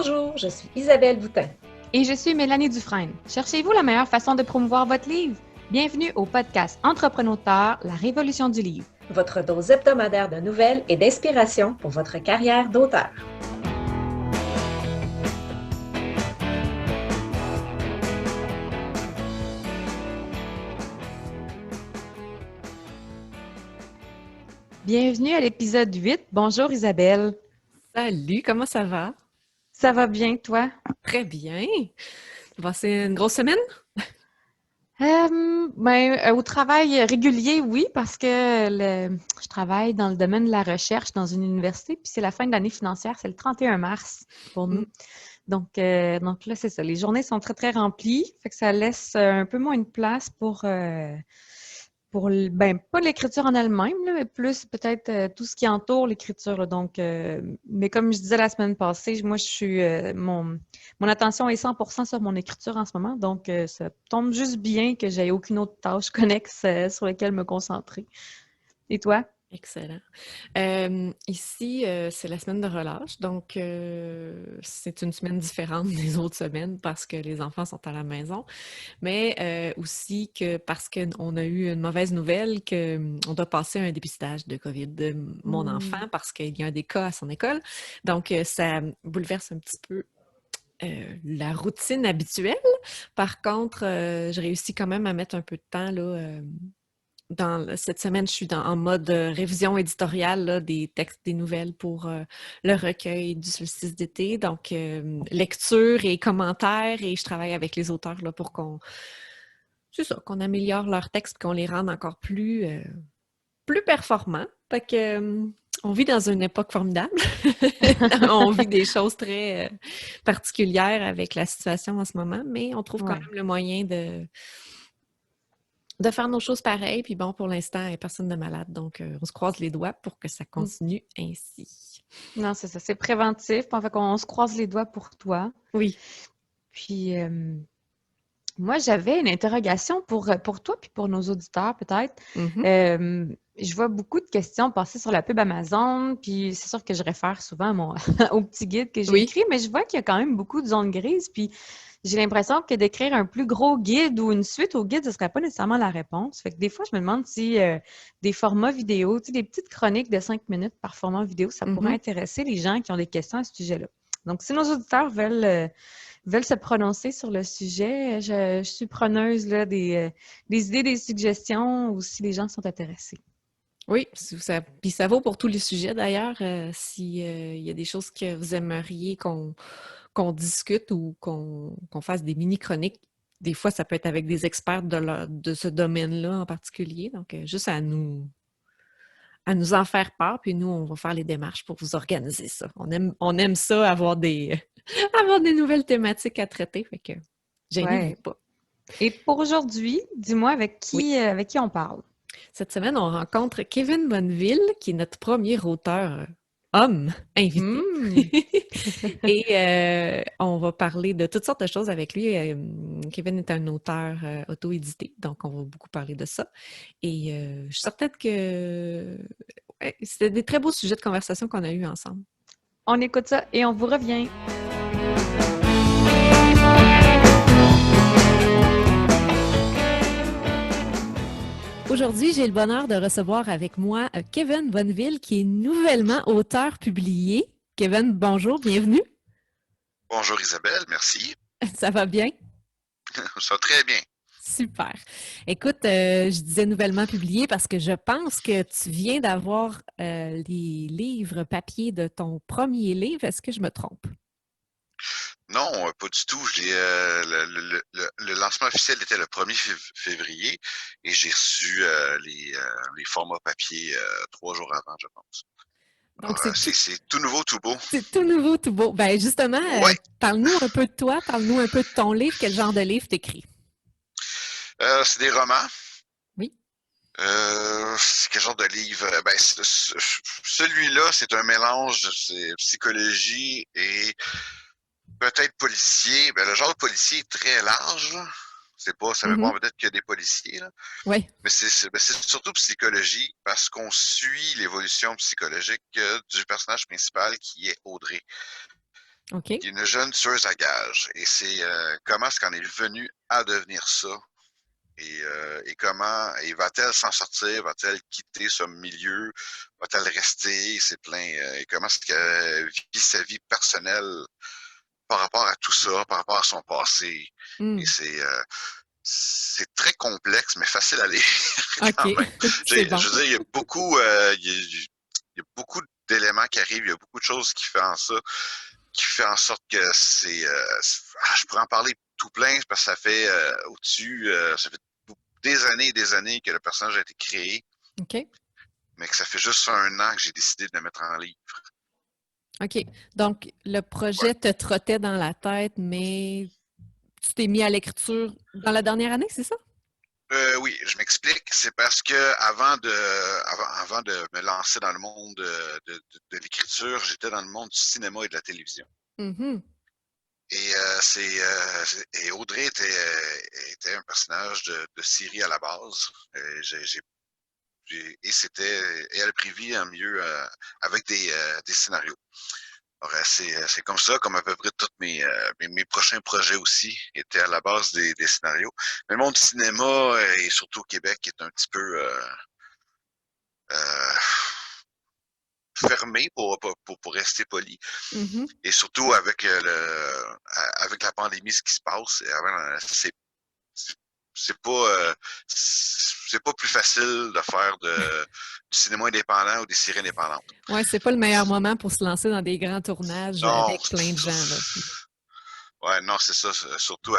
Bonjour, je suis Isabelle Boutin. Et je suis Mélanie Dufresne. Cherchez-vous la meilleure façon de promouvoir votre livre? Bienvenue au podcast Entrepreneur, la révolution du livre. Votre dose hebdomadaire de nouvelles et d'inspiration pour votre carrière d'auteur. Bienvenue à l'épisode 8. Bonjour Isabelle. Salut, comment ça va? Ça va bien, toi? Très bien. Tu as passé une grosse semaine? Au travail régulier, oui, parce que je travaille dans le domaine de la recherche dans une université, puis c'est la fin de l'année financière, c'est le 31 mars pour nous. Donc là, c'est ça. Les journées sont très, très remplies, fait que ça laisse un peu moins de place pour pas l'écriture en elle-même, là, mais plus peut-être tout ce qui entoure l'écriture, là. Donc, mais comme je disais la semaine passée, moi, je suis mon attention est 100% sur mon écriture en ce moment, donc ça tombe juste bien que j'aie aucune autre tâche connexe sur laquelle me concentrer. Et toi? Excellent. Ici, c'est la semaine de relâche, donc c'est une semaine différente des autres semaines parce que les enfants sont à la maison, mais aussi que parce qu'on a eu une mauvaise nouvelle qu'on doit passer un dépistage de COVID de mon enfant parce qu'il y a des cas à son école. Donc, ça bouleverse un petit peu la routine habituelle. Par contre, je réussis quand même à mettre un peu de temps là, cette semaine, je suis en mode révision éditoriale là, des textes, des nouvelles pour le recueil du solstice d'été. Donc, lecture et commentaires, et je travaille avec les auteurs là, pour qu'on améliore leurs textes et qu'on les rende encore plus performants. Fait que, on vit dans une époque formidable. On vit des choses très particulières avec la situation en ce moment, mais on trouve quand même le moyen de faire nos choses pareilles. Puis bon, pour l'instant, il n'y a personne de malade. Donc, on se croise les doigts pour que ça continue ainsi. Non, c'est ça. C'est préventif. En fait, on se croise les doigts pour toi. Oui. Puis, moi, j'avais une interrogation pour toi puis pour nos auditeurs, peut-être. Je vois beaucoup de questions passer sur la pub Amazon, puis c'est sûr que je réfère souvent au petit guide que j'ai écrit, mais je vois qu'il y a quand même beaucoup de zones grises, puis j'ai l'impression que d'écrire un plus gros guide ou une suite au guide, ce ne serait pas nécessairement la réponse. Fait que des fois, je me demande si des formats vidéo, tu sais, des petites chroniques de 5 minutes par format vidéo, ça pourrait intéresser les gens qui ont des questions à ce sujet-là. Donc, si nos auditeurs veulent se prononcer sur le sujet, je suis preneuse là, des idées, des suggestions, ou si les gens sont intéressés. Oui, puis ça vaut pour tous les sujets d'ailleurs. S'il y a des choses que vous aimeriez qu'on discute ou qu'on fasse des mini-chroniques, des fois, ça peut être avec des experts de ce domaine-là en particulier. Donc, juste à nous en faire part, puis nous, on va faire les démarches pour vous organiser ça. On aime ça, avoir des nouvelles thématiques à traiter, fait que gênez-vous pas. Et pour aujourd'hui, dis-moi avec qui on parle. Cette semaine, on rencontre Kevin Bonneville, qui est notre premier auteur homme invité. Et on va parler de toutes sortes de choses avec lui. Kevin est un auteur auto-édité, donc on va beaucoup parler de ça. Et je suis certaine que c'était des très beaux sujets de conversation qu'on a eus ensemble. On écoute ça et on vous revient. Aujourd'hui, j'ai le bonheur de recevoir avec moi Kevin Bonneville, qui est nouvellement auteur publié. Kevin, bonjour, bienvenue. Bonjour Isabelle, merci. Ça va bien? Ça va très bien. Super. Écoute, je disais nouvellement publié parce que je pense que tu viens d'avoir les livres papier de ton premier livre. Est-ce que je me trompe? Non, pas du tout. Le lancement officiel était le 1er février et j'ai reçu les formats papier 3 jours avant, je pense. Donc, c'est tout nouveau, tout beau. C'est tout nouveau, tout beau. Ben justement, parle-nous un peu de toi, parle-nous un peu de ton livre. Quel genre de livre t'écris? C'est des romans. Oui. C'est quel genre de livre? Ben, celui-là, c'est un mélange de psychologie et peut-être policier. Ben, le genre de policier est très large. Ça dépend peut-être qu'il y a des policiers. Là. Oui. Mais c'est surtout psychologie parce qu'on suit l'évolution psychologique du personnage principal qui est Audrey. OK. qui est une jeune tueuse à gages. Et c'est comment est-ce qu'on est venu à devenir ça? Et comment et va-t-elle s'en sortir? Va-t-elle quitter ce milieu? Va-t-elle rester? C'est plein. Et comment est-ce qu'elle vit sa vie personnelle par rapport à tout ça, par rapport à son passé? Et c'est très complexe, mais facile à lire quand OK. même. C'est bon. Je veux dire, il y a beaucoup, il y a beaucoup d'éléments qui arrivent, il y a beaucoup de choses qui fait en sorte que je pourrais en parler tout plein parce que ça fait ça fait des années que le personnage a été créé, OK. mais que ça fait juste 1 an que j'ai décidé de le mettre en livre. OK. Donc, le projet Ouais. te trottait dans la tête, mais tu t'es mis à l'écriture dans la dernière année, c'est ça? Oui, je m'explique. C'est parce que avant de me lancer dans le monde de l'écriture, j'étais dans le monde du cinéma et de la télévision. Mhm. Et Audrey était un personnage de série à la base. Et elle a pris vie en mieux avec des scénarios. Alors, c'est comme ça, comme à peu près tous mes prochains projets aussi étaient à la base des scénarios. Mais le monde du cinéma, et surtout au Québec, est un petit peu euh, fermé pour rester poli. Mhm. Et surtout avec la pandémie, ce qui se passe, c'est pas plus facile de faire du cinéma indépendant ou des séries indépendantes. Ouais, c'est pas le meilleur moment pour se lancer dans des grands tournages Non, avec plein de gens, là. ouais, non, c'est ça, surtout surtout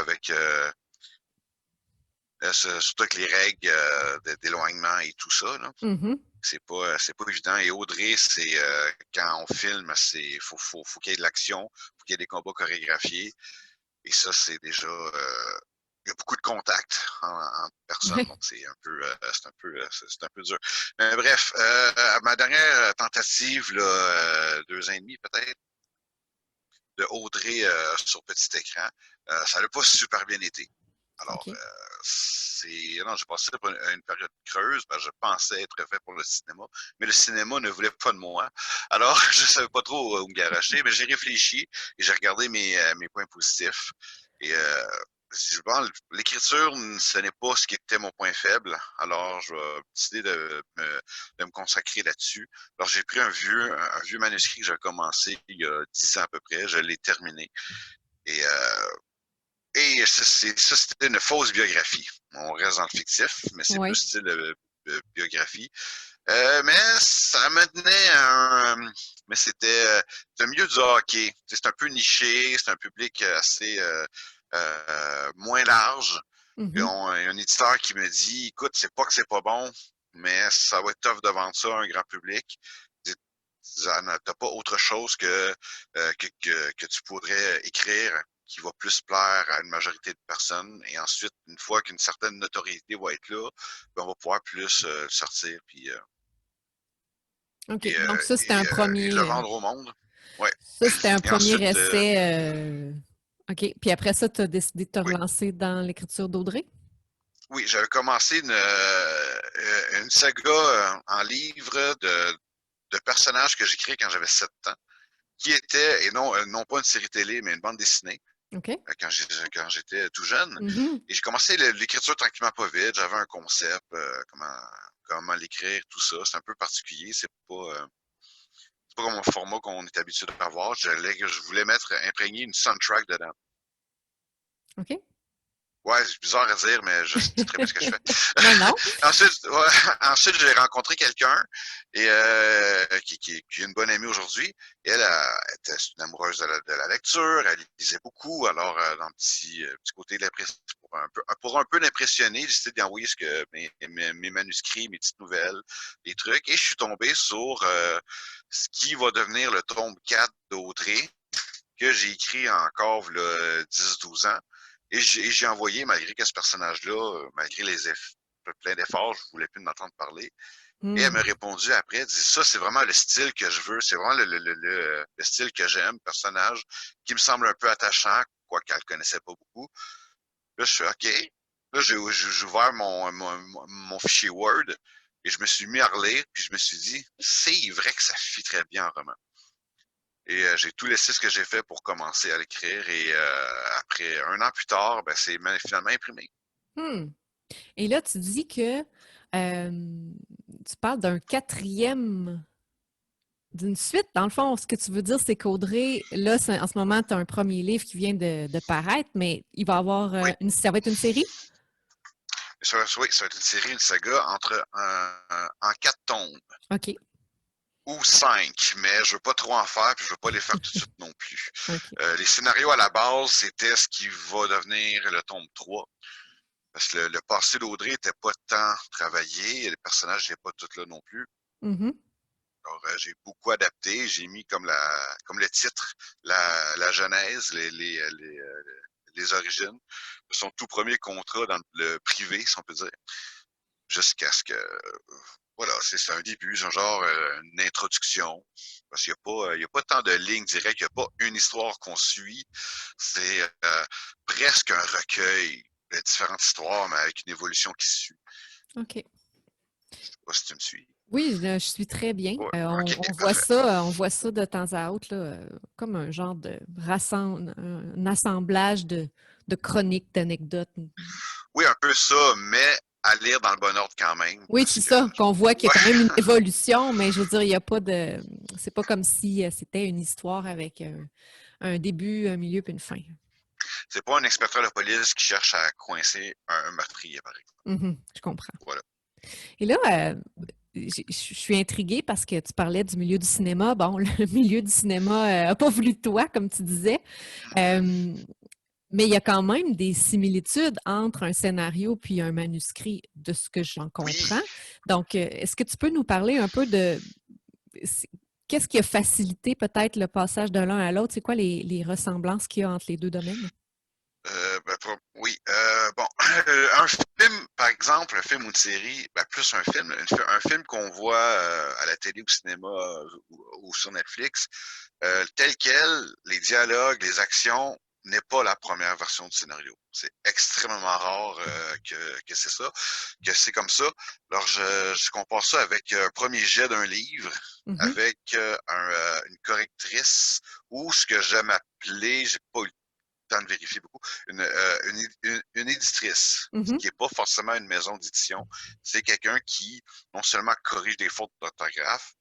avec les règles d'éloignement et tout ça, là. Mhm. C'est pas évident. Et Audrey, c'est quand on filme, faut qu'il y ait de l'action, faut qu'il y ait des combats chorégraphiés. Et ça, c'est déjà il y a beaucoup de contacts entre personnes, donc c'est un peu dur. Mais bref, à ma dernière tentative, là, 2 ans et demi peut-être, de Audrey sur petit écran, ça n'a pas super bien été. Alors, OK. non, j'ai passé par une période creuse, parce que je pensais être fait pour le cinéma, mais le cinéma ne voulait pas de moi. Alors, je ne savais pas trop où me garocher, mais j'ai réfléchi et j'ai regardé mes points positifs. Et bon, l'écriture, ce n'est pas ce qui était mon point faible. Alors, je vais décider de me consacrer là-dessus. Alors, j'ai pris un vieux manuscrit que j'ai commencé il y a 10 ans à peu près. Je l'ai terminé. Et ça, c'était une fausse biographie. On reste dans le fictif, mais c'est plus Ouais. style biographie. Mais ça me tenait mais c'était un milieu du hockey. C'est un peu niché, c'est un public assez moins large. Et Mhm. on, un éditeur qui me dit, écoute, c'est pas que c'est pas bon, mais ça va être tough de vendre ça à un grand public. T'as pas autre chose que tu pourrais écrire qui va plus plaire à une majorité de personnes. Et ensuite, une fois qu'une certaine notoriété va être là, ben, on va pouvoir plus le sortir puis, OK. Donc, ça, c'était un et le premier. vendre au monde. Ouais. Ça, c'était un Et premier ensuite, essai. OK. Puis après ça, tu as décidé de te oui, relancer dans l'écriture d'Audrey? oui, j'avais commencé une saga en livre de personnages que j'ai créés quand j'avais 7 ans, qui était, et non pas une série télé, mais une bande dessinée. OK. Quand j'étais tout jeune. Mhm. Et j'ai commencé l'écriture tranquillement pas vite. J'avais un concept, comment l'écrire, tout ça. C'est un peu particulier. C'est pas comme un format qu'on est habitué d'avoir. Je voulais imprégner une soundtrack dedans. OK. Ouais, c'est bizarre à dire, mais je sais très bien ce que je fais. Non, non. Ensuite, j'ai rencontré quelqu'un qui est une bonne amie aujourd'hui. Elle était une amoureuse de la lecture, elle lisait beaucoup. Alors, dans le petit côté de l'impression, pour un peu l'impressionner, j'ai décidé d'envoyer mes manuscrits, mes petites nouvelles, des trucs. Et je suis tombé sur ce qui va devenir le tome 4 d'Audrey, que j'ai écrit encore là, 10-12 ans. Et j'ai envoyé, malgré que ce personnage-là, malgré plein d'efforts, je voulais plus m'entendre parler. Et elle Mm. m'a répondu après, elle dit, ça, c'est vraiment le style que je veux, c'est vraiment le style que j'aime, personnage, qui me semble un peu attachant, quoi qu'elle connaissait pas beaucoup. Là, je suis OK. Là, j'ai ouvert mon fichier Word et je me suis mis à relire, puis je me suis dit, c'est vrai que ça fit très bien en roman. Et j'ai tout laissé ce que j'ai fait pour commencer à l'écrire. Et après, 1 an plus tard, ben, c'est finalement imprimé. Hmm. Et là, tu dis que tu parles d'un quatrième, d'une suite. Dans le fond, ce que tu veux dire, c'est qu'Audrey, là, en ce moment, tu as un premier livre qui vient de paraître, mais il va avoir Oui, ça va être une série? oui, ça va être une série, une saga en 4 tomes. OK. Ou 5, mais je veux pas trop en faire, puis je veux pas les faire tout de suite non plus. OK. Les scénarios à la base, c'était ce qui va devenir le tome 3. Parce que le passé d'Audrey était pas tant travaillé, les personnages n'étaient pas tous là non plus. Mhm. Alors, j'ai beaucoup adapté, j'ai mis comme le titre, la genèse, les origines. Son tout premier contrat dans le privé, si on peut dire, jusqu'à ce que voilà, c'est un début, c'est un genre une introduction. Parce qu'il n'y a pas tant de lignes directes, il n'y a pas une histoire qu'on suit. C'est presque un recueil de différentes histoires, mais avec une évolution qui suit. OK. Je sais pas si tu me suis. Oui, je suis très bien. Ouais, On, ok, parfait. on voit ça de temps à autre, là, comme un genre de un assemblage de chroniques, d'anecdotes. Oui, un peu ça, mais à lire dans le bon ordre quand même. Oui, Parce c'est que ça, qu'on voit qu'il y a ouais, quand même une évolution, mais je veux dire, il n'y a pas de. C'est pas comme si c'était une histoire avec un début, un milieu puis une fin. c'est pas un inspecteur de police qui cherche à coincer un meurtrier, par exemple. Mhm, je comprends. Voilà. Et là, je suis intriguée parce que tu parlais du milieu du cinéma. Bon, le milieu du cinéma n'a pas voulu de toi, comme tu disais. Euh, mais il y a quand même des similitudes entre un scénario puis un manuscrit, de ce que j'en Oui, comprends. Donc, est-ce que tu peux nous parler un peu de qu'est-ce qui a facilité peut-être le passage de l'un à l'autre? C'est quoi les ressemblances qu'il y a entre les deux domaines? oui. Bon, un film, par exemple, un film ou une série, plus un film, un film qu'on voit à la télé, au cinéma ou sur Netflix, tel quel, les dialogues, les actions, n'est pas la première version du scénario. C'est extrêmement rare que c'est ça, que c'est comme ça. Alors, je compare ça avec un premier jet d'un livre, Mhm, avec une correctrice, ou ce que j'aime appeler, j'ai pas eu temps de vérifier beaucoup, une éditrice, ce mhm, qui n'est pas forcément une maison d'édition. C'est quelqu'un qui non seulement corrige des fautes d'orthographe,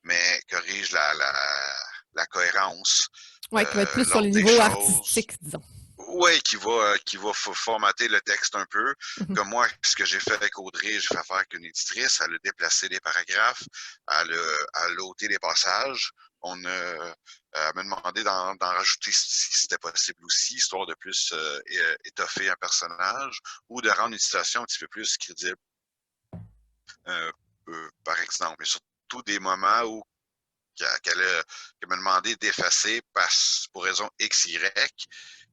mais corrige la cohérence, ouais, qui va être plus sur le l'ordre des niveau choses. artistique, disons. Oui, qui va formater le texte un peu. Mhm. Comme moi, ce que j'ai fait avec Audrey, j'ai fait faire qu'une éditrice, elle a déplacé des paragraphes, elle a ôté des passages. Elle m'a demandé d'en rajouter si c'était possible aussi, histoire de plus étoffer un personnage ou de rendre une situation un petit peu plus crédible. Euh, par exemple, mais surtout des moments où qu'elle m'a demandé d'effacer pour raison X, Y.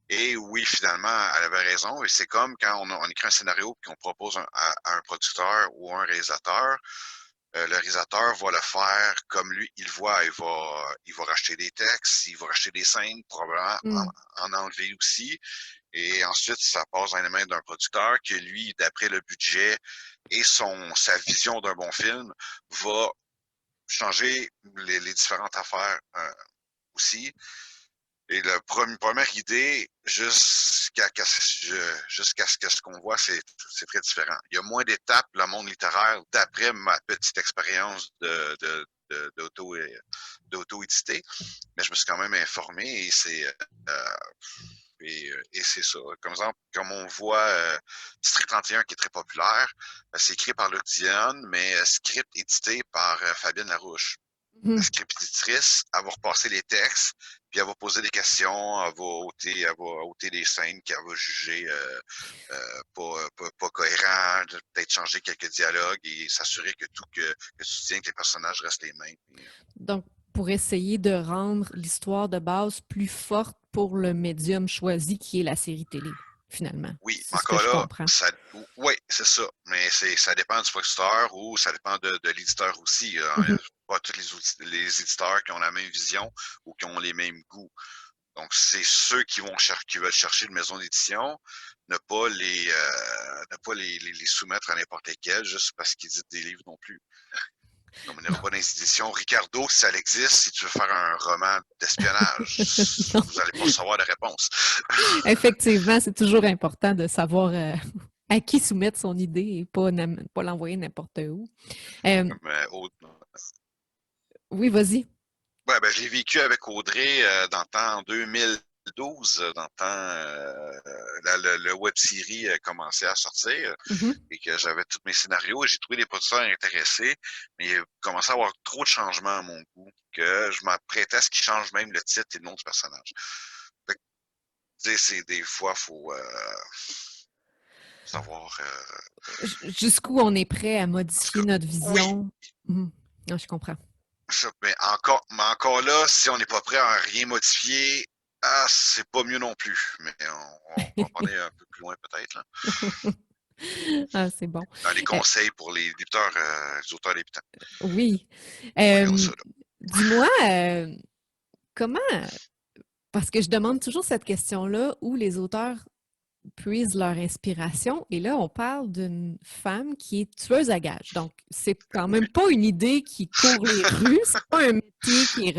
Et oui, finalement, elle avait raison. Et c'est comme quand on écrit un scénario et qu'on propose à un producteur ou un réalisateur. Le réalisateur va le faire comme lui, il voit. Il va racheter des textes, il va racheter des scènes, probablement Mm. en enlever aussi. Et ensuite, ça passe dans les mains d'un producteur qui, lui, d'après le budget et sa vision d'un bon film, va changer les différentes affaires aussi. Et la première idée, jusqu'à ce qu'on voit, c'est très différent. Il y a moins d'étapes, le monde littéraire, d'après ma petite expérience d'auto-éditer, mais je me suis quand même informé et c'est ça. Comme exemple, comme on voit District 31 qui est très populaire, c'est écrit par Luc Dionne, mais script édité par Fabienne Larouche. La Mhm. script éditrice, elle va repasser les textes, puis elle va poser des questions, elle va ôter des scènes qu'elle va juger pas cohérents, peut-être changer quelques dialogues et s'assurer que tu tiens que les personnages restent les mêmes. Donc, pour essayer de rendre l'histoire de base plus forte pour le médium choisi qui est la série télé, finalement. Oui, C'est ce que encore je là, comprends. oui, c'est ça. Mais ça dépend du producteur ou ça dépend de l'éditeur aussi. Mhm. Pas tous les éditeurs qui ont la même vision ou qui ont les mêmes goûts. Donc, c'est ceux qui veulent chercher une maison d'édition, ne pas les soumettre à n'importe lesquels juste parce qu'ils éditent des livres non plus. On n'ira pas dans les éditions Ricardo, si ça existe, si tu veux faire un roman d'espionnage. Vous n'allez pas savoir la réponse. Effectivement, c'est toujours important de savoir à qui soumettre son idée et pas l'envoyer n'importe où. Mais, oui, vas-y. Ouais, ben, je l'ai vécu avec Audrey dans le temps en 2012, dans le temps, le web-série commençait à sortir et que j'avais tous mes scénarios et j'ai trouvé des producteurs intéressés, mais il commençait à avoir trop de changements à mon goût, que je m'apprêtais à ce qu'ils changent même le titre et le nom du personnage. Fait que, tu sais, des fois, il faut savoir... Jusqu'où on est prêt à modifier notre vision. Oui. Non, je comprends. Ça, mais encore là, si on n'est pas prêt à rien modifier, c'est pas mieux non plus. Mais on va en parler un peu plus loin peut-être. Là. C'est bon. Dans les conseils pour les auteurs débutants. Oui. Dis-moi, comment... Parce que je demande toujours cette question-là, où les auteurs puisent leur inspiration. Et là, on parle d'une femme qui est tueuse à gages. Donc, c'est quand même pas une idée qui court les rues. C'est pas un métier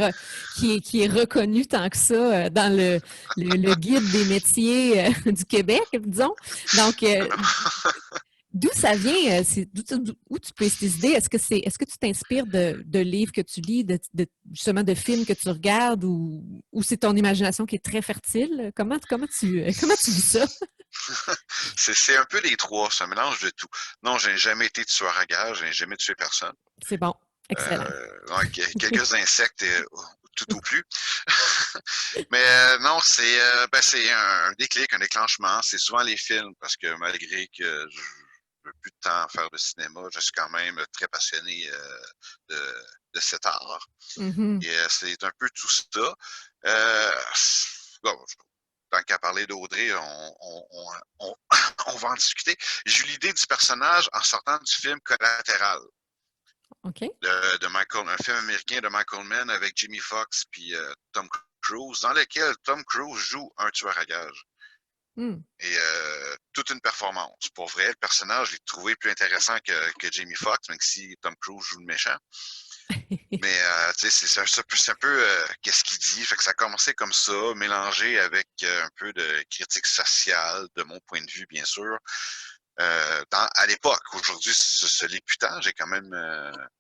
qui est reconnu tant que ça dans le guide des métiers du Québec, disons. Donc, d'où ça vient? Où tu puisses tes idées? Est-ce que tu t'inspires de livres que tu lis, justement de films que tu regardes, ou c'est ton imagination qui est très fertile? Comment tu vis ça? C'est un peu les trois, c'est un mélange de tout. Non, je n'ai jamais été tueur à gages, je n'ai jamais tué personne. C'est bon, excellent. Quelques insectes, tout au plus. Mais non, c'est un déclic, un déclenchement. C'est souvent les films, parce que malgré que je n'ai plus de temps à faire de cinéma, je suis quand même très passionné de cet art. Et c'est un peu tout ça. Bon, tant qu'à parler d'Audrey, on va en discuter. J'ai eu l'idée du personnage en sortant du film Collatéral. Okay. De Michael, un film américain de Michael Mann avec Jamie Foxx puis Tom Cruise, dans lequel Tom Cruise joue un tueur à gages. Et toute une performance. Pour vrai, le personnage, je l'ai trouvé plus intéressant que Jamie Foxx, même si Tom Cruise joue le méchant. Mais tu sais, c'est un peu qu'est-ce qu'il dit. Fait que ça a commencé comme ça, mélangé avec un peu de critique sociale, de mon point de vue, bien sûr. À l'époque, aujourd'hui, ce l'est plus tant. J'ai quand même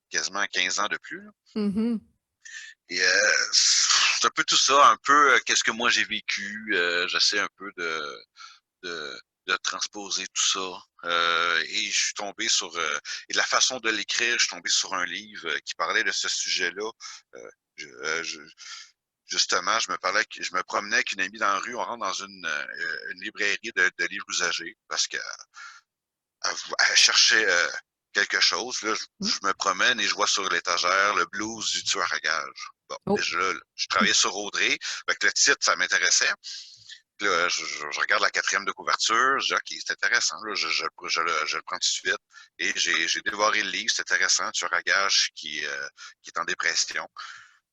quasiment 15 ans de plus. Et c'est un peu tout ça, un peu qu'est-ce que moi j'ai vécu. J'essaie un peu de transposer tout ça. Et je suis tombé sur... et de la façon de l'écrire, je suis tombé sur un livre qui parlait de ce sujet-là. Justement, je me promenais avec une amie dans la rue, on rentre dans une librairie de livres usagés parce qu'elle cherchait quelque chose. Là, je me promène et je vois sur l'étagère le blues du tueur à gages. Bon, déjà, je travaillais sur Audrey, avec le titre, ça m'intéressait. Là, je regarde la 4e de couverture, je dis OK, c'est intéressant, là, je le prends tout de suite. Et j'ai dévoré le livre, c'est intéressant, tueur à gages qui est en dépression.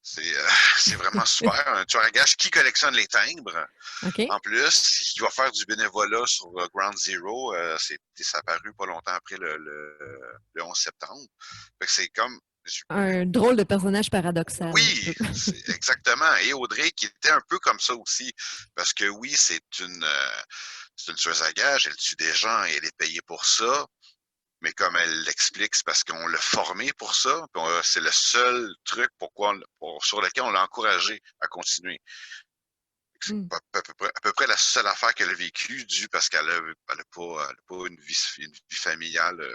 C'est vraiment super. Un tueur à gages qui collectionne les timbres. Okay. En plus, il va faire du bénévolat sur Ground Zero. Ça a paru pas longtemps après le 11 septembre. Fait que c'est comme... Un drôle de personnage paradoxal. Oui, exactement. Et Audrey, qui était un peu comme ça aussi. Parce que oui, c'est une tueuse à gages, elle tue des gens et elle est payée pour ça. Mais comme elle l'explique, c'est parce qu'on l'a formée pour ça. C'est le seul truc sur lequel on l'a encouragé à continuer. C'est à peu près la seule affaire qu'elle a vécue, due parce qu'elle n'a pas une vie familiale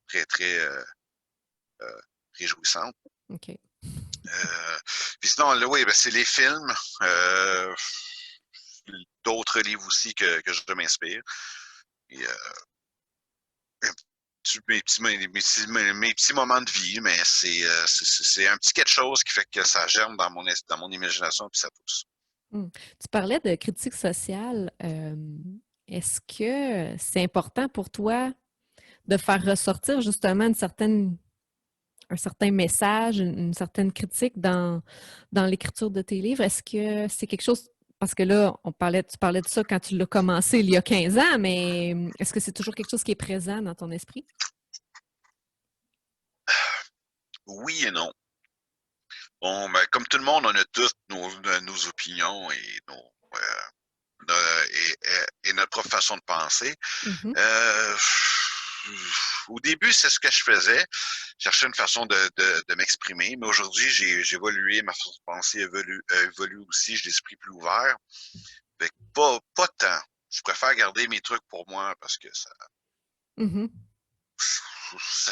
très, très réjouissante. OK. Puis sinon, là, oui, c'est les films. D'autres livres aussi que je m'inspire. Et, mes petits moments de vie, mais c'est un petit quelque chose qui fait que ça germe dans mon imagination puis ça pousse. Tu parlais de critique sociale. Est-ce que c'est important pour toi de faire ressortir justement un certain message, une certaine critique dans l'écriture de tes livres? Est-ce que c'est quelque chose... Parce que là, tu parlais de ça quand tu l'as commencé il y a 15 ans, mais est-ce que c'est toujours quelque chose qui est présent dans ton esprit? Oui et non. Bon, ben, comme tout le monde, on a tous nos opinions et et notre propre façon de penser. Mhm. Euh, Au début, c'est ce que je faisais. Je cherchais une façon de m'exprimer, mais aujourd'hui, j'ai évolué, ma façon de penser évolue aussi, j'ai l'esprit plus ouvert. Fait que pas tant. Je préfère garder mes trucs pour moi parce que Mhm.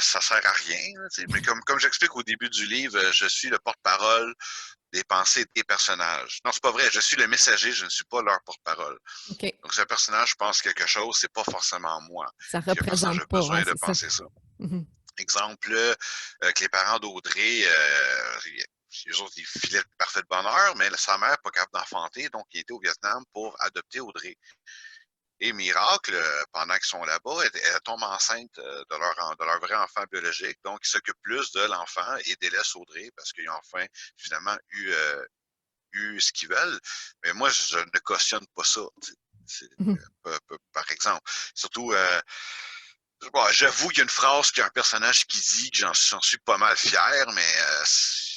ça sert à rien. Là, tu sais. Mais comme j'explique au début du livre, je suis le porte-parole des pensées des personnages. Non, c'est pas vrai. Je suis le messager, je ne suis pas leur porte-parole. OK. Donc, si un personnage pense quelque chose, c'est pas forcément moi. Ça Si un personnage représente a pas, ouais, besoin de c'est ça. penser ça. Mhm. Exemple, que les parents d'Audrey, les autres, ils filaient le parfait de bonheur, mais sa mère pas capable d'enfanter, donc il était au Vietnam pour adopter Audrey. Et miracle, pendant qu'ils sont là-bas, elle tombe enceinte de leur vrai enfant biologique, donc ils s'occupent plus de l'enfant et délaissent Audrey parce qu'ils ont enfin finalement eu ce qu'ils veulent. Mais moi, je ne cautionne pas ça. Mhm. Par exemple. Surtout, bon, j'avoue qu'il y a une phrase qu'il y a un personnage qui dit que j'en suis pas mal fier, mais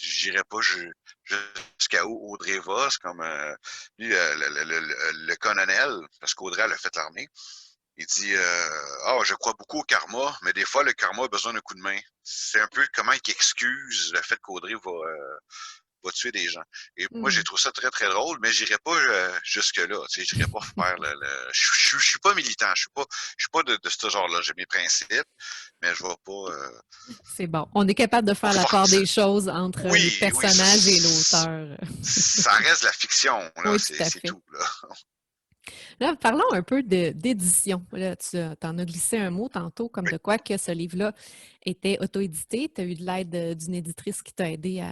j'irai pas jusqu'à où Audrey va. C'est comme lui, le colonel, parce qu'Audrey, elle a fait l'armée. Il dit je crois beaucoup au karma, mais des fois, le karma a besoin d'un coup de main. C'est un peu comment il excuse le fait qu'Audrey va tuer des gens. Et moi, j'ai Mhm. trouvé ça très, très drôle, mais j'irai pas jusque-là. Tu sais, j'irai pas faire je suis pas militant, je suis pas de ce genre-là. J'ai mes principes, mais je vais C'est bon. On est capable de pas faire la part forcer. des choses entre les Oui, oui, personnages et l'auteur. ça reste de la fiction, là, Oui, tout à c'est fait. tout, là. Là, parlons un peu d'édition. Là, tu en as glissé un mot tantôt, comme Oui. de quoi que ce livre-là était auto-édité. Tu as eu de l'aide d'une éditrice qui t'a aidé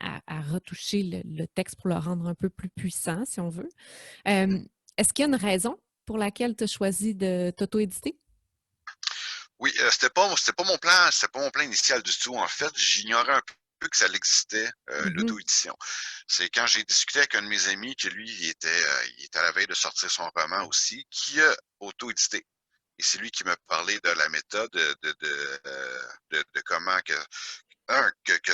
à retoucher le texte pour le rendre un peu plus puissant, si on veut. Mm. Est-ce qu'il y a une raison pour laquelle tu as choisi de t'auto-éditer? Oui, c'était pas mon plan initial du tout. En fait, j'ignorais un peu que ça existait, Mhm. l'auto-édition. C'est quand j'ai discuté avec un de mes amis que lui, il était à la veille de sortir son roman aussi, qui a auto-édité. Et c'est lui qui m'a parlé de la méthode, de comment que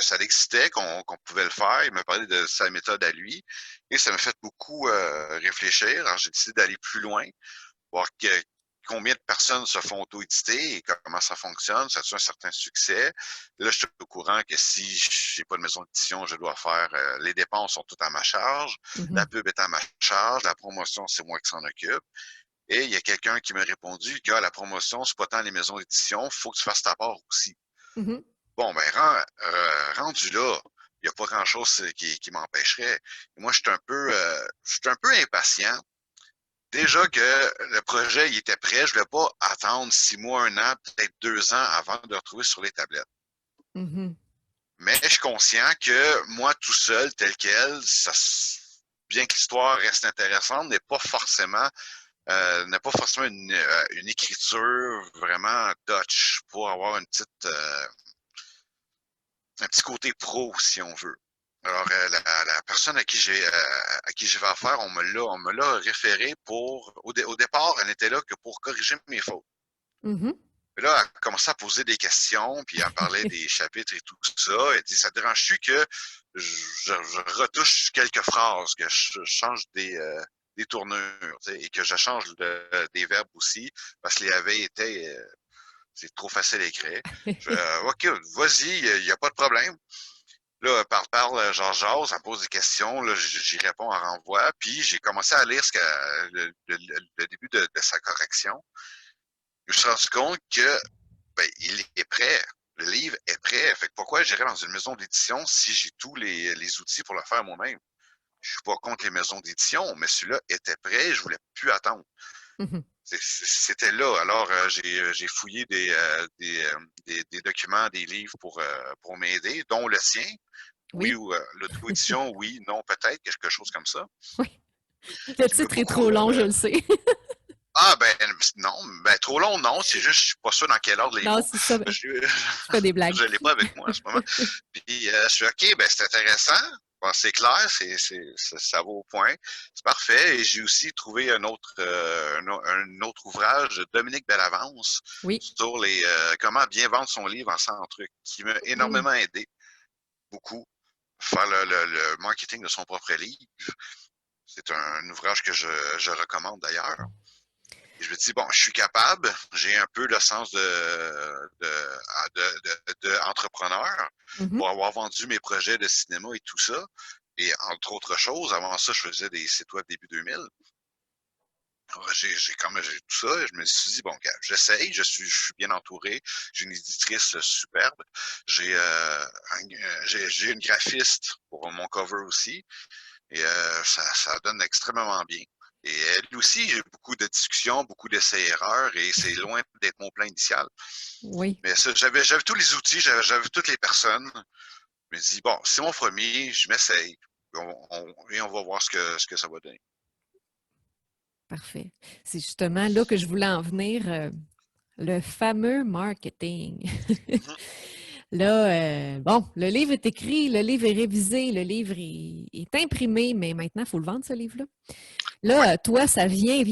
ça existait, qu'on pouvait le faire. Il m'a parlé de sa méthode à lui. Et ça m'a fait beaucoup réfléchir. Alors, j'ai décidé d'aller plus loin, voir combien de personnes se font auto-éditer et comment ça fonctionne. Ça a un certain succès. Là, je suis au courant que si j'ai pas de maison d'édition, je dois faire les dépenses sont toutes à ma charge, la Mhm. pub est à ma charge, la promotion, c'est moi qui s'en occupe. Et il y a quelqu'un qui m'a répondu que la promotion, c'est pas tant les maisons d'édition, il faut que tu fasses ta part aussi. Mhm. Bon, ben, rendu là, il n'y a pas grand-chose qui m'empêcherait. Moi, je suis un peu impatient. Déjà que le projet il était prêt, je ne voulais pas attendre 6 mois, 1 an, peut-être 2 ans avant de le retrouver sur les tablettes. Mhm. Mais je suis conscient que moi, tout seul, tel quel, bien que l'histoire reste intéressante, n'a pas forcément une écriture vraiment touch pour avoir un petit côté pro, si on veut. Alors, la personne à qui j'ai affaire, on me l'a référé au départ, elle n'était là que pour corriger mes fautes. Mhm. Mais là, elle a commencé à poser des questions, puis elle parlait des chapitres et tout ça. Elle dit, ça te dérange-tu que je retouche quelques phrases, que je change des tournures, tu sais, et que je change des verbes aussi, parce que les AV étaient, c'est trop facile à écrire. OK, vas-y, il n'y a pas de problème. Là, jase, elle pose des questions, là, j'y réponds, elle renvoie, puis j'ai commencé à lire le début de sa correction. Je me suis rendu compte que il est prêt. Le livre est prêt. Fait que pourquoi j'irais dans une maison d'édition si j'ai tous les outils pour le faire moi-même? Je suis pas contre les maisons d'édition, mais celui-là était prêt, je voulais plus attendre. Mhm. C'était là. Alors, j'ai fouillé des documents, des livres pour m'aider, dont le sien. Oui, Oui, ou l'auto-édition, oui, non, peut-être, quelque chose comme ça, oui. Le qui m'a titre est beaucoup... trop long, je le sais. Ah, ben, non, ben, trop long, non, c'est juste, je suis pas sûr dans quel ordre les Non, mots. c'est ça. Je Je fais des blagues. je l'ai pas avec moi en ce moment. Puis, je suis OK, ben, c'est intéressant, Bon, c'est clair, ça va au point. C'est parfait. Et j'ai aussi trouvé un autre ouvrage de Dominique Bellavance Oui. sur les comment bien vendre son livre en 100 trucs, qui m'a énormément aidé, beaucoup, à faire le marketing de son propre livre. C'est un ouvrage que je recommande d'ailleurs. Et je me dis, bon, je suis capable, j'ai un peu le sens de entrepreneur pour avoir vendu mes projets de cinéma et tout ça. Et entre autres choses, avant ça, je faisais des sites web début 2000. Alors, j'ai tout ça et je me suis dit, bon, gars, j'essaye, je suis bien entouré, j'ai une éditrice superbe, j'ai une graphiste pour mon cover aussi, et ça donne extrêmement bien. Et elle aussi, j'ai beaucoup de discussions, beaucoup d'essais-erreurs, et c'est loin d'être mon plan initial. Oui. Mais ça, j'avais tous les outils, j'avais toutes les personnes. Je me dis, bon, c'est mon premier, je m'essaye, et on va voir ce que ça va donner. Parfait. C'est justement là que je voulais en venir, le fameux marketing. Là, bon, le livre est écrit, le livre est révisé, le livre est imprimé, mais maintenant, il faut le vendre, ce livre-là. Là, toi, tu viens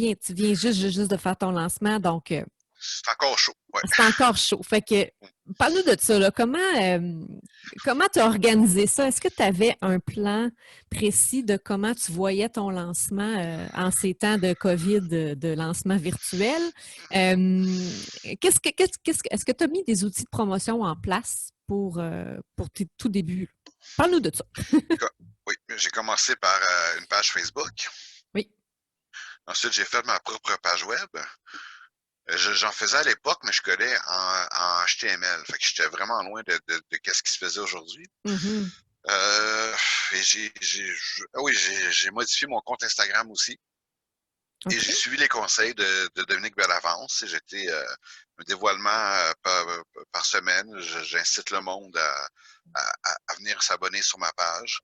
juste de faire ton lancement, donc c'est encore chaud. Ouais. c'est encore chaud. Fait que, parle-nous de ça, là. Comment tu as organisé ça? Est-ce que tu avais un plan précis de comment tu voyais ton lancement en ces temps de COVID, de lancement virtuel? Est-ce que tu as mis des outils de promotion en place pour tes tout débuts? Parle-nous de ça. Oui, j'ai commencé par une page Facebook. Oui. Ensuite, j'ai fait ma propre page web. J'en faisais à l'époque, mais je connais en HTML. Fait que j'étais vraiment loin de ce qui se faisait aujourd'hui. Et j'ai modifié mon compte Instagram aussi. Okay. Et j'ai suivi les conseils de Dominique Bellavance. J'étais un dévoilement par semaine. J'incite le monde à venir s'abonner sur ma page.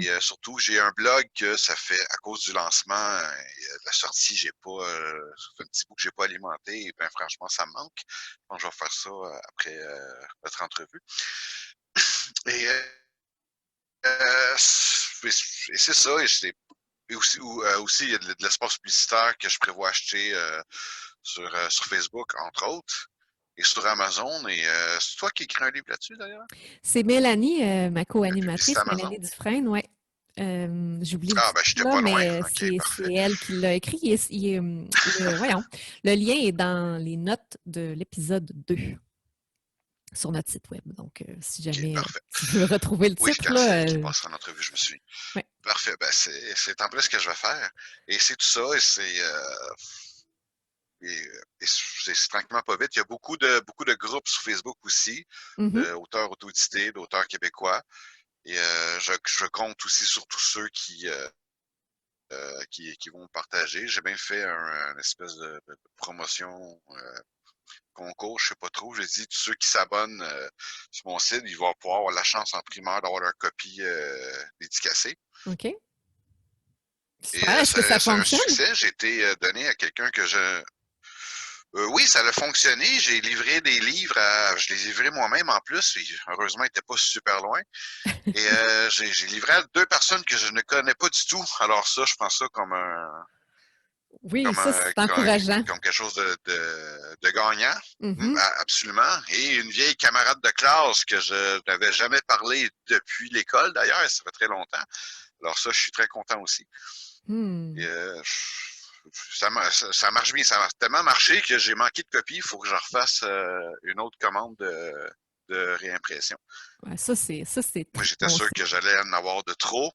Et surtout, j'ai un blog que ça fait, à cause du lancement et de la sortie, j'ai pas, ça fait un petit bout que j'ai pas alimenté. Et ben, franchement, ça me manque. Donc, je vais faire ça après notre entrevue. Et c'est ça. Et aussi, il y a de l'espace publicitaire que je prévois acheter sur Facebook, entre autres, et sur Amazon. Et c'est toi qui écris un livre là-dessus, d'ailleurs? C'est Mélanie, ma co-animatrice, Mélanie Dufresne, oui. J'oublie le ben, j'étais pas loin. mais Okay, c'est elle qui l'a écrit. Voyons, le lien est dans les notes de l'épisode 2 sur notre site web. Donc, si jamais tu veux retrouver le titre. Oui, c'est qui passe en entrevue, je me suis. Oui. Parfait. Ben, c'est en plus ce que je vais faire. Et c'est tout ça. Et c'est tranquillement pas vite. Il y a beaucoup de groupes sur Facebook aussi, d'auteurs auto-édités, d'auteurs québécois. Et je compte aussi sur tous ceux qui vont partager. J'ai bien fait une espèce de promotion concours, je sais pas trop. J'ai dit tous ceux qui s'abonnent sur mon site, ils vont pouvoir avoir la chance en primeur d'avoir leur copie dédicacée. OK. Et est-ce que ça fonctionne? Un succès. J'ai été donné à quelqu'un que oui, ça a fonctionné. J'ai livré des livres je les ai livrés moi-même en plus. Heureusement, ils n'étaient pas super loin. Et j'ai livré à 2 personnes que je ne connais pas du tout. Alors ça, je prends ça comme un... Oui, ça, c'est encourageant. Comme quelque chose de gagnant. Absolument. Et une vieille camarade de classe que je n'avais jamais parlé depuis l'école, d'ailleurs. Ça fait très longtemps. Alors ça, je suis très content aussi. Et, ça marche bien. Ça a tellement marché que j'ai manqué de copies. Il faut que je refasse une autre commande de réimpression. Ouais, ça, c'est Moi, j'étais sûr que j'allais en avoir de trop.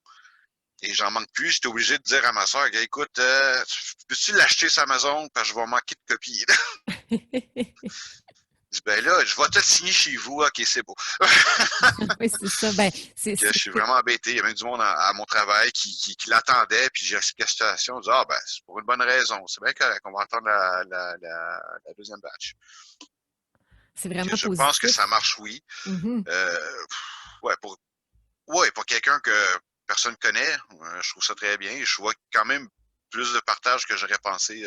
Et j'en manque plus. J'étais obligé de dire à ma soeur, écoute, peux-tu l'acheter sur Amazon parce que je vais manquer de copies? Je dis, ben là, je vais te le signer chez vous. OK, c'est beau. Oui, c'est ça. Ben, je suis vraiment embêté. Il y avait du monde à mon travail qui l'attendait. Puis j'ai expliqué la situation. Je dis, ben, c'est pour une bonne raison. C'est bien correct. On va attendre la deuxième batch. C'est vraiment je positif. pense que ça marche, oui. Pour quelqu'un que personne connaît, je trouve ça très bien. Je vois quand même plus de partages que j'aurais pensé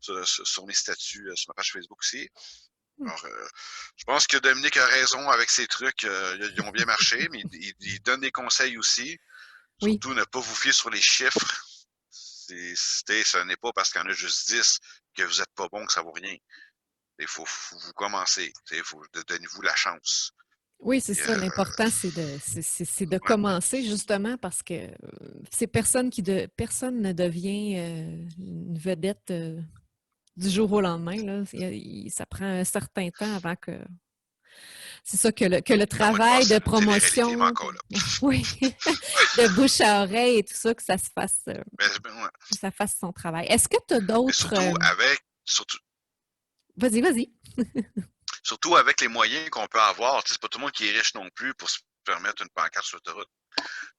sur mes statuts sur ma page Facebook aussi. Alors, je pense que Dominique a raison avec ses trucs. Ils ont bien marché, mais il donne des conseils aussi. Oui. Surtout ne pas vous fier sur les chiffres. Ce n'est pas parce qu'il y en a juste 10 que vous n'êtes pas bon que ça vaut rien. Il faut vous commencer. Donnez-vous la chance. Oui, c'est ça. L'important, c'est de commencer, justement, parce que c'est personne ne devient une vedette du jour au lendemain. Là. Ça prend un certain temps avant que... C'est ça, que le travail de promotion, oui, de bouche à oreille et tout ça, que ça se fasse, que ça fasse son travail. Est-ce que tu as d'autres... Vas-y. Surtout avec les moyens qu'on peut avoir. C'est pas tout le monde qui est riche non plus pour se permettre une pancarte sur l'autoroute.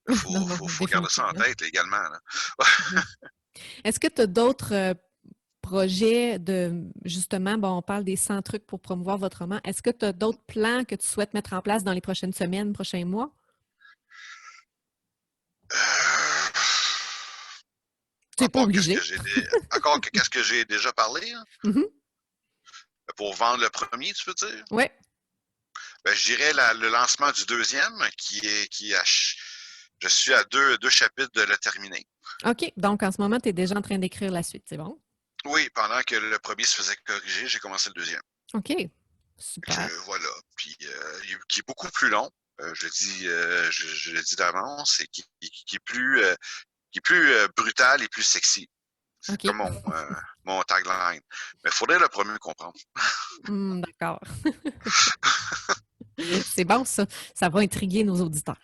Il faut garder ça en tête également. Est-ce que tu as d'autres projets de, justement, bon, on parle des 100 trucs pour promouvoir votre roman. Est-ce que tu as d'autres plans que tu souhaites mettre en place dans les prochaines semaines, prochains mois? Tu n'es pas obligé. Qu'est-ce que j'ai déjà parlé? Hein? Mm-hmm. Pour vendre le premier, tu veux dire? Oui. Ben, je dirais le lancement du deuxième, je suis à deux chapitres de le terminer. OK. Donc, en ce moment, tu es déjà en train d'écrire la suite, c'est bon? Oui, pendant que le premier se faisait corriger, j'ai commencé le deuxième. OK. Super. Voilà. Puis, qui est beaucoup plus long. Je le dis d'avance, et qui est plus brutal et plus sexy. C'est comme mon tagline. Mais il faudrait le premier comprendre. D'accord. C'est bon, ça. Ça va intriguer nos auditeurs.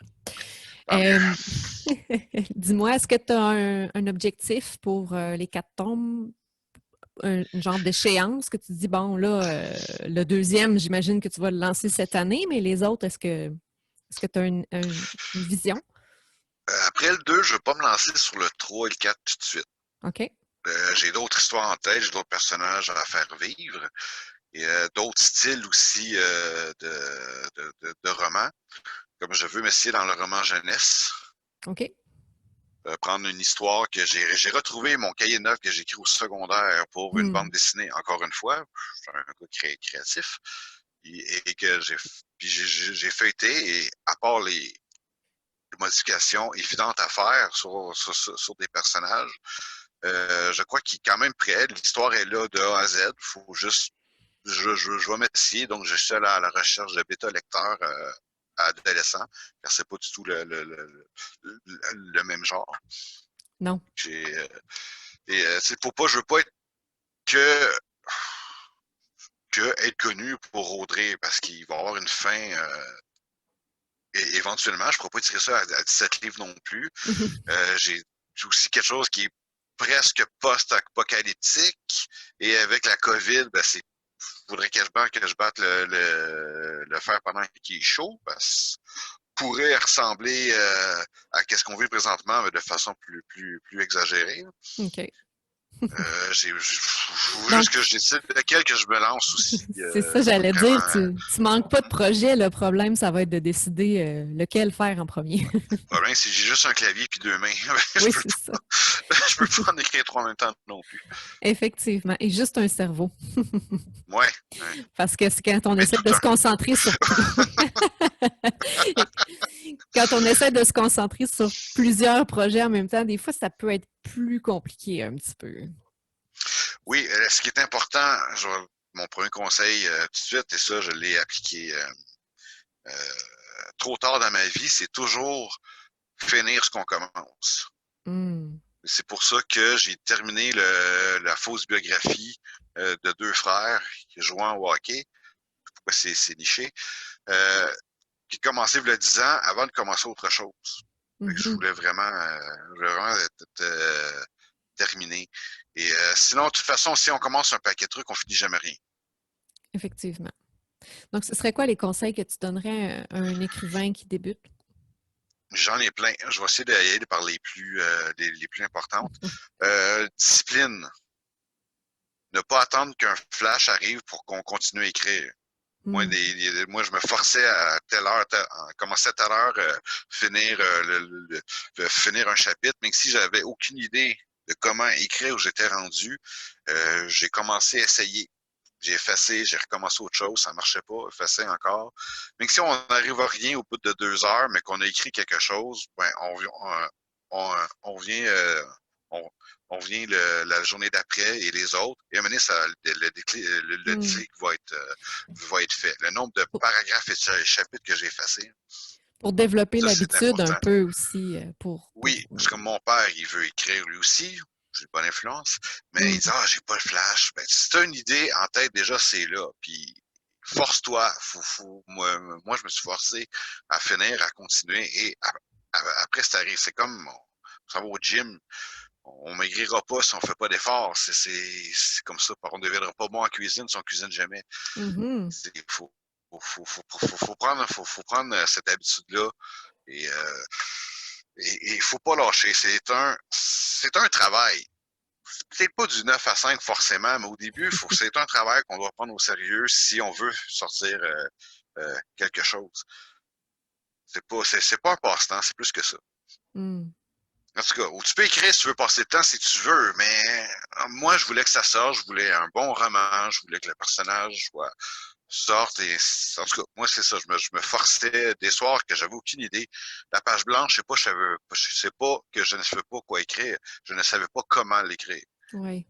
Dis-moi, est-ce que tu as un objectif pour les 4 tomes? Un genre d'échéance que tu te dis, bon, là, le deuxième, j'imagine que tu vas le lancer cette année, mais les autres, est-ce que tu as une vision? Après le 2, je ne veux pas me lancer sur le 3 et le 4 tout de suite. OK. J'ai d'autres histoires en tête, j'ai d'autres personnages à faire vivre et d'autres styles aussi de romans. Comme je veux m'essayer dans le roman jeunesse. OK. Prendre une histoire que j'ai retrouvé mon cahier de notes que j'ai écrit au secondaire pour une bande dessinée, encore une fois. Je suis un gars créatif. Et que j'ai feuilleté, et à part les modifications évidentes à faire sur des personnages, je crois qu'il est quand même prêt. L'histoire est là de A à Z. Faut juste, je vais m'essayer. Donc, je suis à la recherche de bêta-lecteurs adolescents, car c'est pas du tout le même genre. Non. C'est pour pas, je veux pas être que être connu pour Audrey, parce qu'il va y avoir une fin et éventuellement, je ne pourrais pas tirer ça à 17 livres non plus. J'ai aussi quelque chose qui est presque post-apocalyptique, et avec la COVID, ben il faudrait que je batte le fer pendant qu'il est chaud, parce que pourrait ressembler à ce qu'on vit présentement, mais de façon plus exagérée. OK. Faut juste que je décide lequel que je me lance aussi. C'est ça, j'allais dire. Tu manques pas de projet. Le problème, ça va être de décider lequel faire en premier. Le problème, c'est que j'ai juste un clavier puis 2 mains. Oui, c'est ça. Je peux pas en écrire 3 en même temps non plus. Effectivement. Et juste un cerveau. Ouais. Parce que c'est quand on essaie de se concentrer sur... Quand on essaie de se concentrer sur plusieurs projets en même temps, des fois, ça peut être plus compliqué un petit peu. Oui, ce qui est important, mon premier conseil tout de suite, et ça, je l'ai appliqué trop tard dans ma vie, c'est toujours finir ce qu'on commence. C'est pour ça que j'ai terminé la fausse biographie de 2 frères jouant au hockey. Pourquoi c'est niché? J'ai commencé il y a 10 ans avant de commencer autre chose. Je voulais vraiment terminer. Et sinon, de toute façon, si on commence un paquet de trucs, on finit jamais rien. Effectivement. Donc, ce serait quoi les conseils que tu donnerais à un écrivain qui débute? J'en ai plein. Je vais essayer d'y aller par les plus importantes. Discipline. Ne pas attendre qu'un flash arrive pour qu'on continue à écrire. Moi, je me forçais à telle heure, commencer à telle heure, finir un chapitre, mais si j'avais aucune idée de comment écrire où j'étais rendu, j'ai commencé à essayer. J'ai effacé, j'ai recommencé autre chose, ça marchait pas, effacé encore. Mais si on n'arrive à rien au bout de 2 heures, mais qu'on a écrit quelque chose, ben on vient, on, on vient la journée d'après et les autres, et à un moment donné, le déclic va être fait. Le nombre de paragraphes et chapitres que j'ai effacés, Pour développer ça, c'est l'habitude un important. peu aussi. Oui, parce que mon père, il veut écrire lui aussi. J'ai une bonne influence. Mais il dit, j'ai pas le flash. Ben, si t'as une idée en tête, déjà, c'est là. Puis, force-toi. Moi, je me suis forcé à finir, à continuer. Et après, c'est arrivé. C'est comme, ça va au gym. On maigrira pas si on fait pas d'efforts. C'est comme ça. On ne deviendra pas bon en cuisine si on cuisine jamais. Mm-hmm. Il faut prendre cette habitude-là. Et il faut pas lâcher. C'est un travail. Peut-être pas du 9 à 5 forcément, mais au début, c'est un travail qu'on doit prendre au sérieux si on veut sortir quelque chose. C'est pas un passe-temps, c'est plus que ça. Mm. En tout cas, ou tu peux écrire si tu veux passer le temps si tu veux, mais moi, je voulais que ça sorte, je voulais un bon roman, je voulais que le personnage sorte et en tout cas, moi, c'est ça. Je me forçais des soirs que j'avais aucune idée. La page blanche, je sais pas que je ne savais pas quoi écrire. Je ne savais pas comment l'écrire. Oui.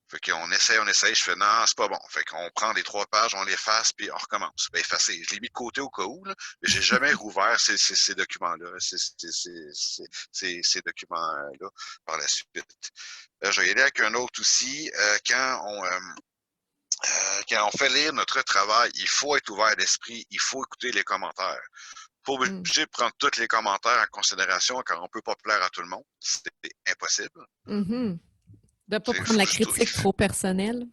Fait qu'on essaye, je fais non, c'est pas bon. Fait qu'on prend les 3 pages, on l'efface, puis on recommence. Ben, effacé. Je l'ai mis de côté au cas où, là, mais j'ai jamais rouvert ces documents-là, ces documents-là par la suite. Je vais y aller avec un autre aussi. Quand on fait lire notre travail, il faut être ouvert d'esprit, il faut écouter les commentaires. Pas obligé de prendre tous les commentaires en considération car on peut pas plaire à tout le monde. C'est impossible. Mm-hmm. De ne pas prendre la critique trop personnelle.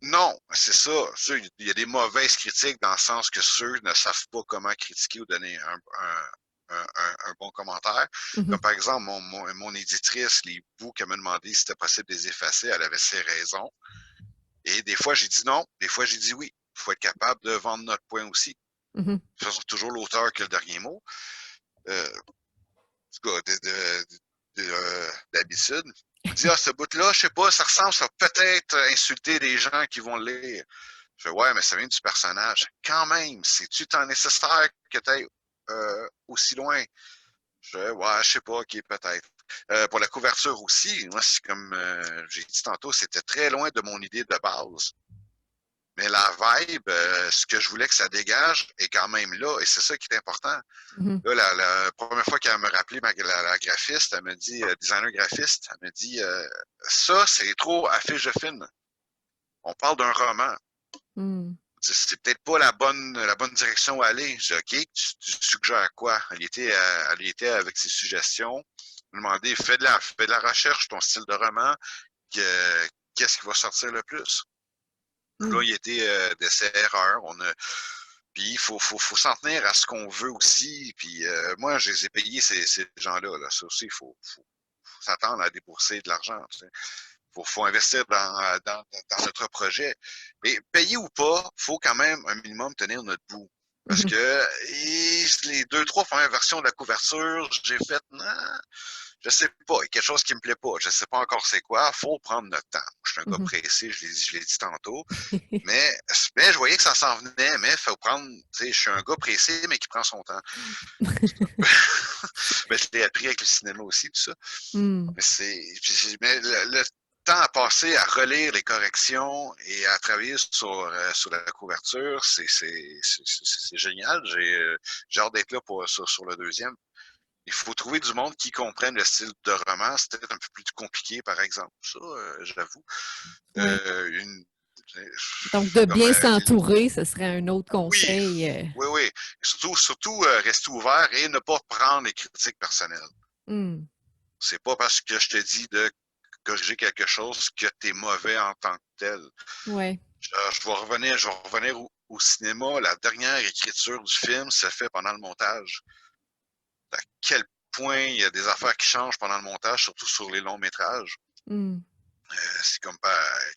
Non, c'est ça. Il y a des mauvaises critiques dans le sens que ceux ne savent pas comment critiquer ou donner un bon commentaire. Mm-hmm. Comme par exemple, mon éditrice, les bouts qu'elle m'a demandé si c'était possible de les effacer, elle avait ses raisons. Et des fois, j'ai dit non, des fois, j'ai dit oui. Il faut être capable de vendre notre point aussi. Mm-hmm. C'est toujours l'auteur qui a le dernier mot. D'habitude. On dit, ce bout-là, je sais pas, ça va peut-être insulter les gens qui vont le lire. Je fais, ouais, mais ça vient du personnage. Quand même, c'est-tu tant nécessaire que tu ailles aussi loin? Je fais, ouais, je sais pas, ok, peut-être. Pour la couverture aussi, moi, c'est comme j'ai dit tantôt, c'était très loin de mon idée de base. Mais la vibe, ce que je voulais que ça dégage est quand même là, et c'est ça qui est important. Mm-hmm. Là, la première fois qu'elle me rappelé la graphiste, elle me dit, designer graphiste, elle me dit, ça, c'est trop affiche de film. On parle d'un roman. Mm. C'est peut-être pas la bonne direction à aller. Je dis, OK, tu suggères quoi? Elle y était avec ses suggestions. Elle m'a demandé, fais de la recherche, ton style de roman, qu'est-ce qui va sortir le plus? Là, il était d'essai-erreur. Puis il faut s'en tenir à ce qu'on veut aussi. Puis moi, je les ai payés, ces gens-là. Là. Ça aussi, il faut s'attendre à débourser de l'argent. Tu sais. Faut investir dans notre projet. Mais payer ou pas, faut quand même un minimum tenir notre bout. Parce que les 2-3 premières versions de la couverture, j'ai fait, non, je sais pas, il y a quelque chose qui me plaît pas. Je sais pas encore c'est quoi. Faut prendre notre temps. Je suis un gars pressé, je l'ai dit tantôt. mais je voyais que ça s'en venait, mais il faut prendre, tu sais, je suis un gars pressé, mais qui prend son temps. Mais je l'ai appris avec le cinéma aussi, tout ça. Mais le temps à passer à relire les corrections et à travailler sur la couverture, c'est génial. J'ai hâte d'être là sur le deuxième. Il faut trouver du monde qui comprenne le style de roman. C'est peut-être un peu plus compliqué, par exemple. Ça, j'avoue. Oui. Donc, de bien s'entourer, ce serait un autre conseil. Oui. Surtout rester ouvert et ne pas prendre les critiques personnelles. C'est pas parce que je te dis de corriger quelque chose que tu es mauvais en tant que tel. Ouais. Je vais revenir au cinéma. La dernière écriture du film se fait pendant le montage. À quel point il y a des affaires qui changent pendant le montage, surtout sur les longs métrages. C'est comme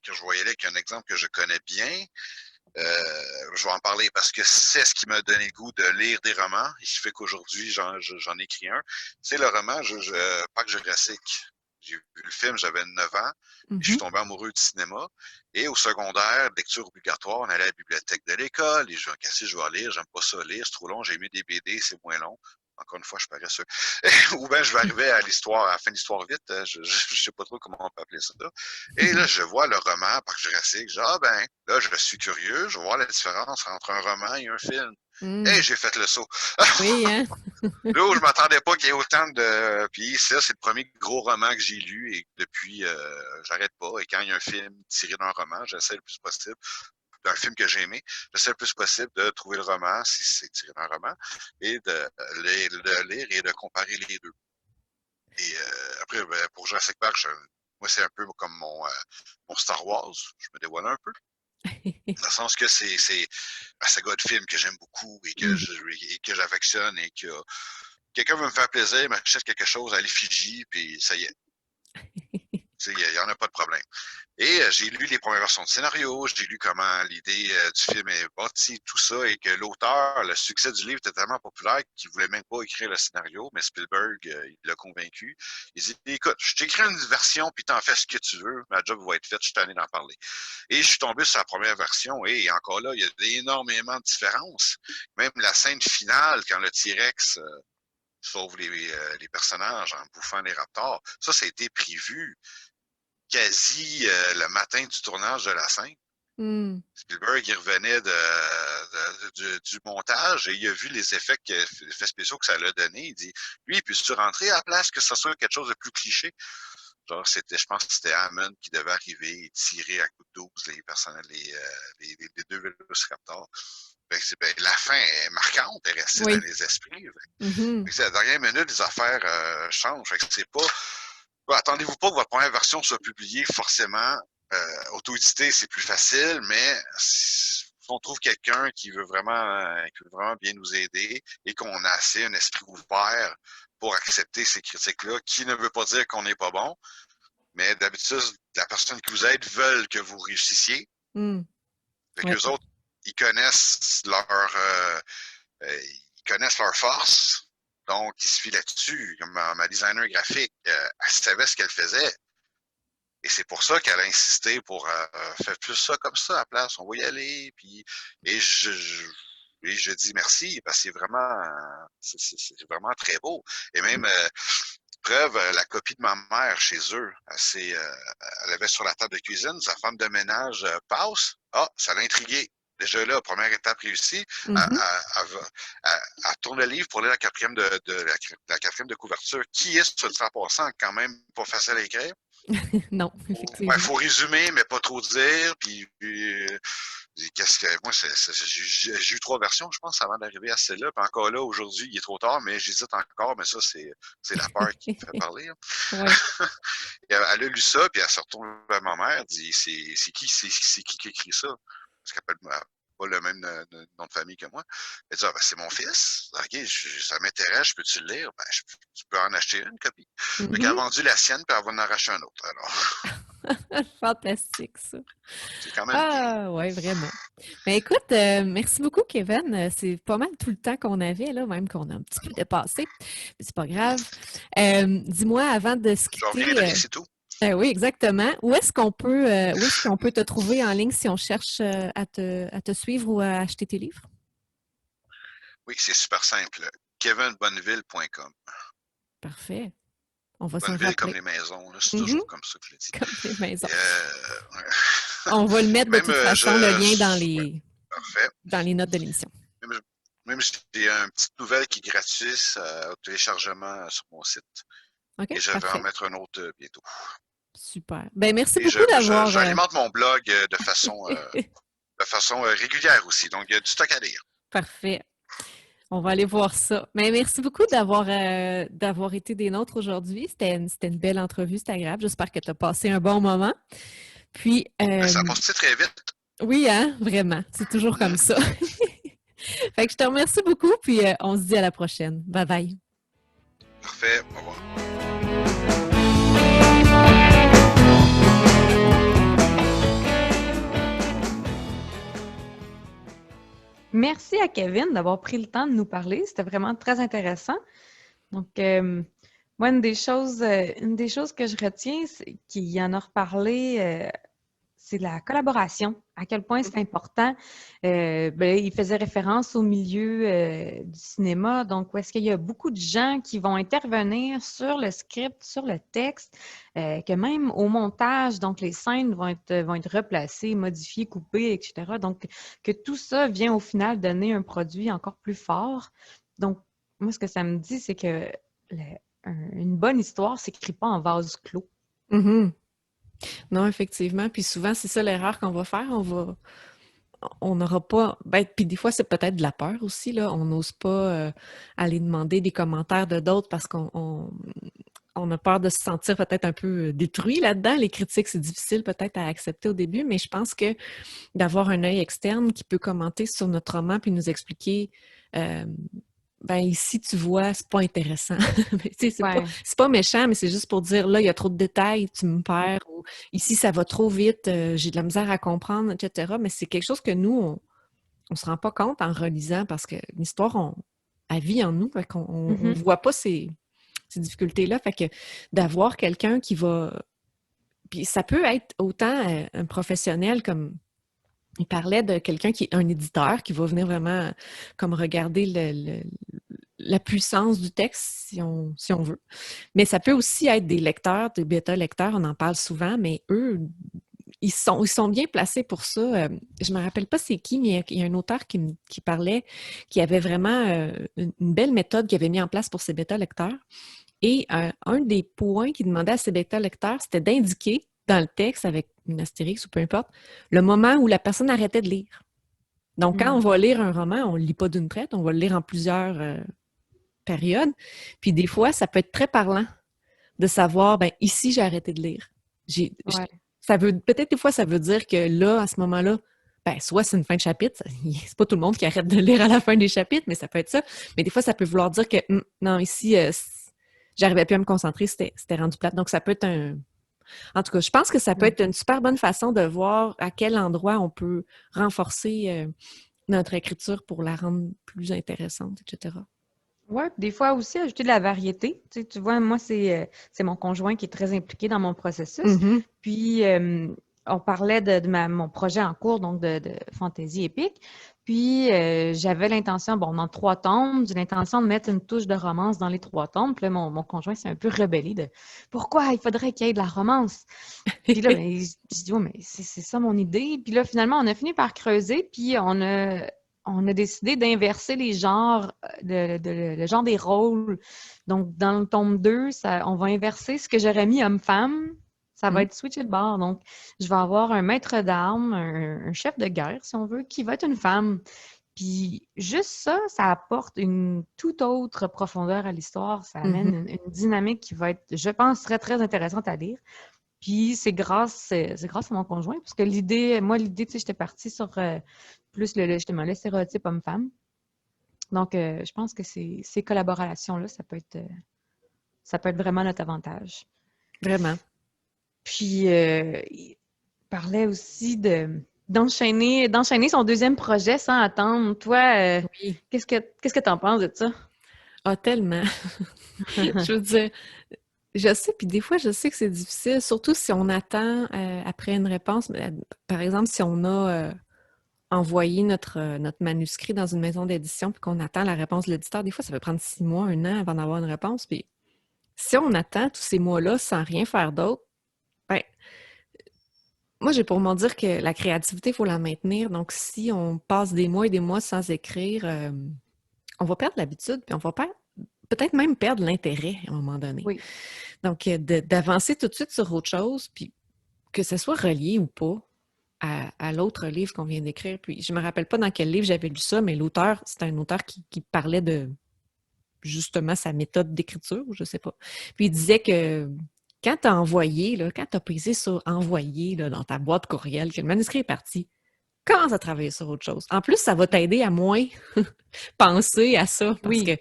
que je voyais là avec un exemple que je connais bien. Je vais en parler parce que c'est ce qui m'a donné le goût de lire des romans. Il fait qu'aujourd'hui, j'en écris un. C'est le roman Parc Jurassique. J'ai vu le film, j'avais 9 ans. Je suis tombé amoureux du cinéma. Et au secondaire, lecture obligatoire, on allait à la bibliothèque de l'école. Et je vais casser, je vais lire. J'aime pas ça lire, c'est trop long. J'ai mis des BD, c'est moins long. Encore une fois, je suis paresseux. Ou bien je vais arriver à l'histoire, à la fin de l'histoire vite. Je sais pas trop comment on peut appeler ça. Et là, je vois le roman Parc Jurassique. Je dis, ah ben, là, je suis curieux. Je vais voir la différence entre un roman et un film. Et j'ai fait le saut. Oui, hein? Là où je m'attendais pas qu'il y ait autant de... Puis ça, c'est le premier gros roman que j'ai lu et depuis, j'arrête pas. Et quand il y a un film tiré d'un roman, j'essaie le plus possible, d'un film que j'ai aimé, j'essaie le plus possible de trouver le roman, si c'est tiré d'un roman, et de le lire et de comparer les deux. Et après, ben, pour Jurassic Park, moi, c'est un peu comme mon Star Wars. Je me dévoile un peu. Dans le sens que c'est un saga de film que j'aime beaucoup et que j'affectionne et que quelqu'un veut me faire plaisir, m'achète quelque chose à l'effigie, puis ça y est. Il n'y en a pas de problème. Et j'ai lu les premières versions de scénario, j'ai lu comment l'idée du film est bâtie, tout ça, et que l'auteur, le succès du livre était tellement populaire qu'il voulait même pas écrire le scénario, mais Spielberg, il l'a convaincu. Il dit, écoute, je t'écris une version, puis t'en fais ce que tu veux, ma job va être faite, je suis tanné d'en parler. Et je suis tombé sur la première version, et encore là, il y a énormément de différences. Même la scène finale, quand le T-Rex sauve les personnages en bouffant les raptors, ça a été prévu quasi le matin du tournage de la scène. Spielberg, il revenait du montage et il a vu les effets spéciaux que ça l'a donné. Il dit, lui, il peut-se rentrer à la place que ça soit quelque chose de plus cliché. Genre, je pense que c'était Hammond qui devait arriver et tirer à coup de 12 les personnages, les deux Vélociraptors. La fin est marquante, elle est restée dans les esprits. À la dernière minute, les affaires changent. C'est pas... Attendez-vous pas que votre première version soit publiée forcément. Auto-édité, c'est plus facile, mais si on trouve quelqu'un qui veut vraiment bien nous aider et qu'on a assez un esprit ouvert pour accepter ces critiques-là, qui ne veut pas dire qu'on n'est pas bon, mais d'habitude, la personne qui vous aide veut que vous réussissiez. Fait que les autres, ils connaissent leur force. Donc, il se fie là-dessus. Ma designer graphique, elle savait ce qu'elle faisait. Et c'est pour ça qu'elle a insisté pour faire plus ça comme ça à la place. On va y aller. Puis, et je dis merci parce que c'est vraiment très beau. Et même, preuve, la copie de ma mère chez eux, elle avait sur la table de cuisine, sa femme de ménage passe. Ah, ça l'a intrigué. Déjà là, première étape réussie, elle tourne le livre pour lire la quatrième de couverture, qui est, sur le en passant, quand même pas facile à écrire. Non, effectivement. Il faut résumer, mais pas trop dire. Puis moi, j'ai eu 3 versions, je pense, avant d'arriver à celle-là. Puis encore là, aujourd'hui, il est trop tard, mais j'hésite encore. Mais ça, c'est la peur qui me fait parler. Elle a lu ça, puis elle se retourne vers ma mère, dit c'est qui écrit ça? Parce qu'elle n'a pas le même nom de famille que moi. Elle dit, c'est mon fils. OK, ça m'intéresse, je peux-tu le lire? Tu peux en acheter une copie. Donc, elle a vendu la sienne, puis elle va en racheter un autre. Alors. Fantastique, ça. C'est quand même bien. Oui, vraiment. Mais écoute, merci beaucoup, Kevin. C'est pas mal tout le temps qu'on avait, là, même qu'on a un petit peu dépassé. Mais c'est pas grave. Dis-moi, avant de se quitter... Je reviens, c'est tout. Oui, exactement. Où est-ce qu'on peut te trouver en ligne si on cherche à te suivre ou à acheter tes livres? Oui, c'est super simple. kevinbonneville.com. Parfait. On va s'en rappeler. Bonneville comme les maisons, c'est toujours comme ça que je le dis. Comme les maisons. On va le mettre de toute façon, le lien dans les notes de l'émission. Même j'ai une petite nouvelle qui est gratuite au téléchargement sur mon site. Okay, et je vais en mettre un autre bientôt. Super. Ben merci beaucoup d'avoir... J'alimente mon blog de façon régulière aussi. Donc, il y a du stock à lire. Parfait. On va aller voir ça. Mais merci beaucoup d'avoir été des nôtres aujourd'hui. C'était une belle entrevue, c'était agréable. J'espère que tu as passé un bon moment. Puis, ça passe très vite. Oui, hein, vraiment. C'est toujours comme ça. Fait que je te remercie beaucoup, puis on se dit à la prochaine. Bye bye. Parfait. Au revoir. Merci à Kevin d'avoir pris le temps de nous parler. C'était vraiment très intéressant. Donc, moi, une des choses que je retiens, c'est qu'il en a reparlé, c'est la collaboration à quel point c'est important. Il faisait référence au milieu du cinéma, donc où est-ce qu'il y a beaucoup de gens qui vont intervenir sur le script, sur le texte, que même au montage, donc les scènes vont être replacées, modifiées, coupées, etc. Donc, que tout ça vient au final donner un produit encore plus fort. Donc, moi, ce que ça me dit, c'est que une bonne histoire ne s'écrit pas en vase clos. Mm-hmm. Non, effectivement. Puis souvent, c'est ça l'erreur qu'on va faire. On n'aura pas. Puis des fois, c'est peut-être de la peur aussi, là. On n'ose pas aller demander des commentaires de d'autres parce qu'on a peur de se sentir peut-être un peu détruit là-dedans. Les critiques, c'est difficile peut-être à accepter au début, mais je pense que d'avoir un œil externe qui peut commenter sur notre roman puis nous expliquer ici, tu vois, c'est pas intéressant. C'est pas méchant, mais c'est juste pour dire, là, il y a trop de détails, tu me perds. Ou ici, ça va trop vite, j'ai de la misère à comprendre, etc. Mais c'est quelque chose que nous, on se rend pas compte en relisant parce que l'histoire, elle vit en nous. Fait qu'on on voit pas ces difficultés-là. Fait que d'avoir quelqu'un qui va... Puis ça peut être autant un professionnel comme... Il parlait de quelqu'un qui est un éditeur qui va venir vraiment comme regarder la puissance du texte, si on veut. Mais ça peut aussi être des lecteurs, des bêta-lecteurs, on en parle souvent, mais eux, ils sont bien placés pour ça. Je ne me rappelle pas c'est qui, mais il y a un auteur qui parlait, qui avait vraiment une belle méthode qu'il avait mis en place pour ses bêta-lecteurs. Et un des points qu'il demandait à ses bêta-lecteurs, c'était d'indiquer dans le texte, avec une astérix ou peu importe, le moment où la personne arrêtait de lire. Donc, quand on va lire un roman, on ne le lit pas d'une traite, on va le lire en plusieurs périodes. Puis des fois, ça peut être très parlant de savoir, ici, j'ai arrêté de lire. Peut-être des fois, ça veut dire que là, à ce moment-là, soit c'est une fin de chapitre, c'est pas tout le monde qui arrête de lire à la fin des chapitres, mais ça peut être ça. Mais des fois, ça peut vouloir dire que non, ici, j'arrivais plus à me concentrer, c'était rendu plate. Donc, ça peut être En tout cas, je pense que ça peut être une super bonne façon de voir à quel endroit on peut renforcer notre écriture pour la rendre plus intéressante, etc. Oui, des fois aussi ajouter de la variété. Tu vois, moi, c'est mon conjoint qui est très impliqué dans mon processus. Mm-hmm. Puis, on parlait de mon projet en cours, donc de fantaisie épique. Puis, j'avais l'intention, dans 3 tomes, j'ai l'intention de mettre une touche de romance dans les 3 tomes. Puis là, mon conjoint s'est un peu rebellé de pourquoi il faudrait qu'il y ait de la romance. Puis là, je dis, mais c'est ça mon idée. Puis là, finalement, on a fini par creuser, puis on a décidé d'inverser les genres, le genre des rôles. Donc, dans le tome 2, on va inverser ce que j'aurais mis homme-femme. Ça va être switché de bord. Donc, je vais avoir un maître d'armes, un chef de guerre, si on veut, qui va être une femme. Puis, juste ça apporte une toute autre profondeur à l'histoire. Ça amène une dynamique qui va être, je pense, très, très intéressante à lire. Puis, c'est grâce à mon conjoint, parce que l'idée, tu sais, j'étais partie sur plus justement le stéréotype homme-femme. Donc, je pense que ces collaborations-là, ça peut être vraiment notre avantage. Vraiment. Puis, il parlait aussi d'enchaîner son deuxième projet sans attendre. Toi, oui. Qu'est-ce que tu en penses de ça? Ah, tellement! Je veux dire, je sais, puis des fois, je sais que c'est difficile, surtout si on attend après une réponse. Par exemple, si on a envoyé notre manuscrit dans une maison d'édition puis qu'on attend la réponse de l'éditeur, des fois, ça peut prendre 6 mois, 1 an avant d'avoir une réponse. Puis si on attend tous ces mois-là sans rien faire d'autre, moi, j'ai pour m'en dire que la créativité, il faut la maintenir. Donc, si on passe des mois et des mois sans écrire, on va perdre l'habitude, puis on va peut-être même perdre l'intérêt à un moment donné. Oui. Donc, d'avancer tout de suite sur autre chose, puis que ce soit relié ou pas à l'autre livre qu'on vient d'écrire. Puis, je me rappelle pas dans quel livre j'avais lu ça, mais l'auteur, c'était un auteur qui parlait de, justement, sa méthode d'écriture, je sais pas. Puis, il disait que quand tu as envoyé, là, quand tu as pesé sur envoyer là, dans ta boîte courriel, que le manuscrit est parti, commence à travailler sur autre chose. En plus, ça va t'aider à moins penser à ça, parce que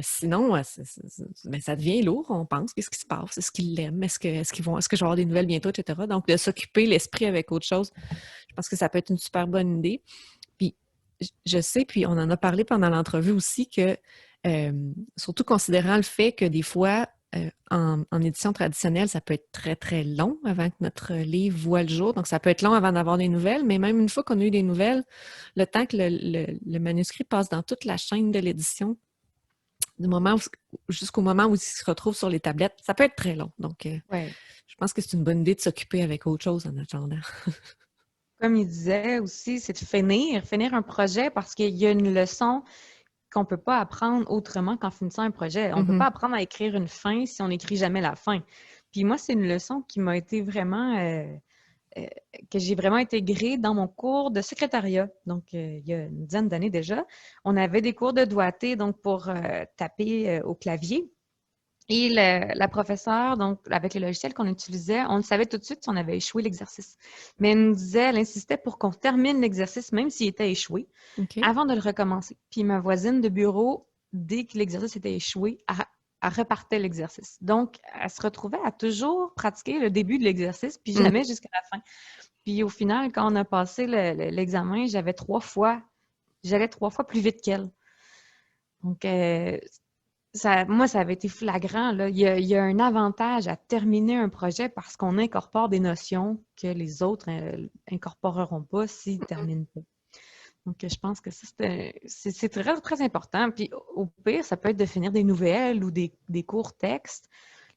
sinon, ça devient lourd, on pense. Qu'est-ce qui se passe? Est-ce qu'ils l'aiment? Est-ce que je vais avoir des nouvelles bientôt, etc. Donc, de s'occuper l'esprit avec autre chose, je pense que ça peut être une super bonne idée. Puis, je sais, puis on en a parlé pendant l'entrevue aussi, que surtout considérant le fait que des fois, en édition traditionnelle, ça peut être très, très long avant que notre livre voit le jour. Donc, ça peut être long avant d'avoir des nouvelles, mais même une fois qu'on a eu des nouvelles, le temps que le manuscrit passe dans toute la chaîne de l'édition, jusqu'au moment où il se retrouve sur les tablettes, ça peut être très long. Donc, je pense que c'est une bonne idée de s'occuper avec autre chose en attendant. Comme il disait aussi, c'est de finir un projet parce qu'il y a une leçon qu'on ne peut pas apprendre autrement qu'en finissant un projet. On ne peut pas apprendre à écrire une fin si on n'écrit jamais la fin. Puis moi, c'est une leçon qui m'a été vraiment... que j'ai vraiment intégrée dans mon cours de secrétariat. Donc, il y a une dizaine d'années déjà, on avait des cours de doigté donc pour taper au clavier. Et la professeure, donc avec le logiciel qu'on utilisait, on le savait tout de suite si on avait échoué l'exercice. Mais elle nous disait, elle insistait pour qu'on termine l'exercice, même s'il était échoué, avant de le recommencer. Puis ma voisine de bureau, dès que l'exercice était échoué, elle repartait l'exercice. Donc, elle se retrouvait à toujours pratiquer le début de l'exercice, puis jamais jusqu'à la fin. Puis au final, quand on a passé l'examen, j'allais 3 fois plus vite qu'elle. Donc, moi, ça avait été flagrant, là. Il y a un avantage à terminer un projet parce qu'on incorpore des notions que les autres incorporeront pas s'ils ne terminent pas. Donc, je pense que ça, c'est très, très important. Puis, au pire, ça peut être de finir des nouvelles ou des courts textes,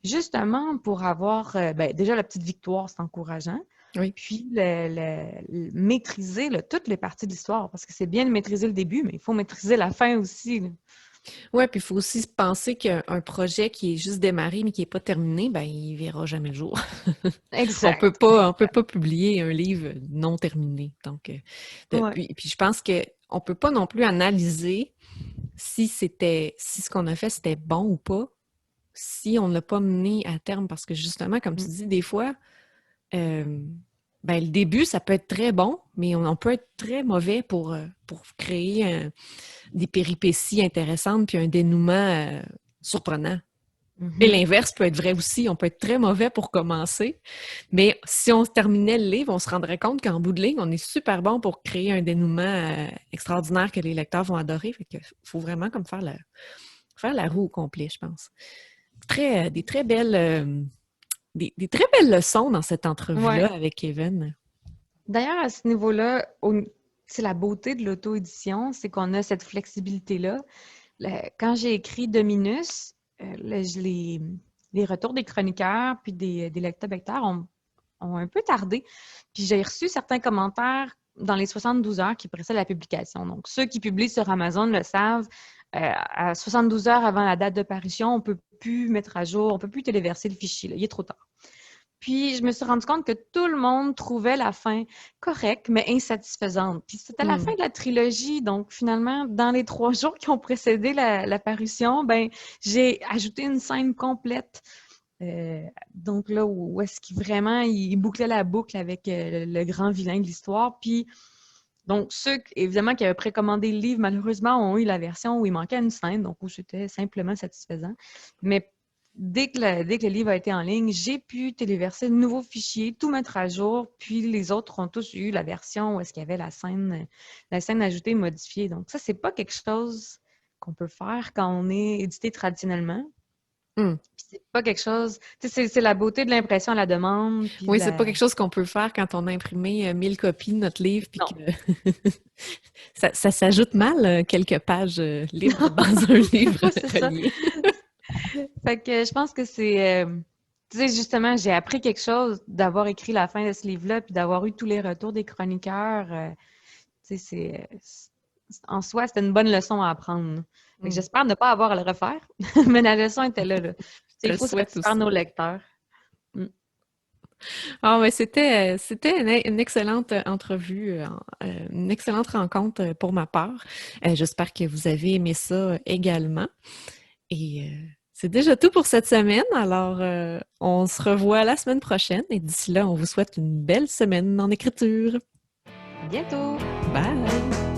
justement pour avoir, déjà, la petite victoire, c'est encourageant. Oui. Puis, maîtriser toutes les parties de l'histoire, parce que c'est bien de maîtriser le début, mais il faut maîtriser la fin aussi, là. Oui, puis il faut aussi penser qu'un projet qui est juste démarré mais qui n'est pas terminé, ben il ne verra jamais le jour. Exact. On peut pas publier un livre non terminé. Donc, puis je pense qu'on ne peut pas non plus analyser si ce qu'on a fait, c'était bon ou pas, si on ne l'a pas mené à terme. Parce que justement, comme tu dis, des fois, le début, ça peut être très bon, mais on peut être très mauvais pour créer des péripéties intéressantes puis un dénouement surprenant. Et l'inverse peut être vrai aussi. On peut être très mauvais pour commencer, mais si on terminait le livre, on se rendrait compte qu'en bout de ligne, on est super bon pour créer un dénouement extraordinaire que les lecteurs vont adorer. Fait que faut vraiment comme faire la roue au complet, je pense. Des très belles leçons dans cette entrevue-là avec Kevin. D'ailleurs, à ce niveau-là, c'est la beauté de l'auto-édition, c'est qu'on a cette flexibilité-là. Quand j'ai écrit Dominus, les retours des chroniqueurs puis des lecteurs-vecteurs ont un peu tardé. Puis j'ai reçu certains commentaires dans les 72 heures qui précèdent la publication. Donc, ceux qui publient sur Amazon le savent, à 72 heures avant la date de parution, on ne peut plus mettre à jour, on ne peut plus téléverser le fichier, là, il est trop tard. Puis, je me suis rendu compte que tout le monde trouvait la fin correcte, mais insatisfaisante. Puis, c'était la fin de la trilogie. Donc, finalement, dans les 3 jours qui ont précédé la parution, j'ai ajouté une scène complète. Donc, là, où est-ce qu'il vraiment, il bouclait la boucle avec le grand vilain de l'histoire. Puis, donc, ceux, évidemment, qui avaient précommandé le livre, malheureusement, ont eu la version où il manquait une scène, donc où c'était simplement satisfaisant. Mais dès que le livre a été en ligne, j'ai pu téléverser de nouveaux fichiers, tout mettre à jour, puis les autres ont tous eu la version où est-ce qu'il y avait la scène ajoutée et modifiée. Donc ça, c'est pas quelque chose qu'on peut faire quand on est édité traditionnellement. Puis c'est pas quelque chose... C'est la beauté de l'impression à la demande. Oui, c'est pas quelque chose qu'on peut faire quand on a imprimé 1000 copies de notre livre, puis que ça s'ajoute mal, quelques pages libres dans un livre relié. Fait que je pense que c'est... tu sais, justement, j'ai appris quelque chose d'avoir écrit la fin de ce livre-là puis d'avoir eu tous les retours des chroniqueurs. Tu sais, en soi, c'était une bonne leçon à apprendre. Fait que j'espère ne pas avoir à le refaire, mais la leçon était là. Il faut satisfaire nos lecteurs. Ah ouais, c'était une excellente entrevue, une excellente rencontre pour ma part. J'espère que vous avez aimé ça également. Et c'est déjà tout pour cette semaine. Alors, on se revoit la semaine prochaine. Et d'ici là, on vous souhaite une belle semaine en écriture. À bientôt! Bye!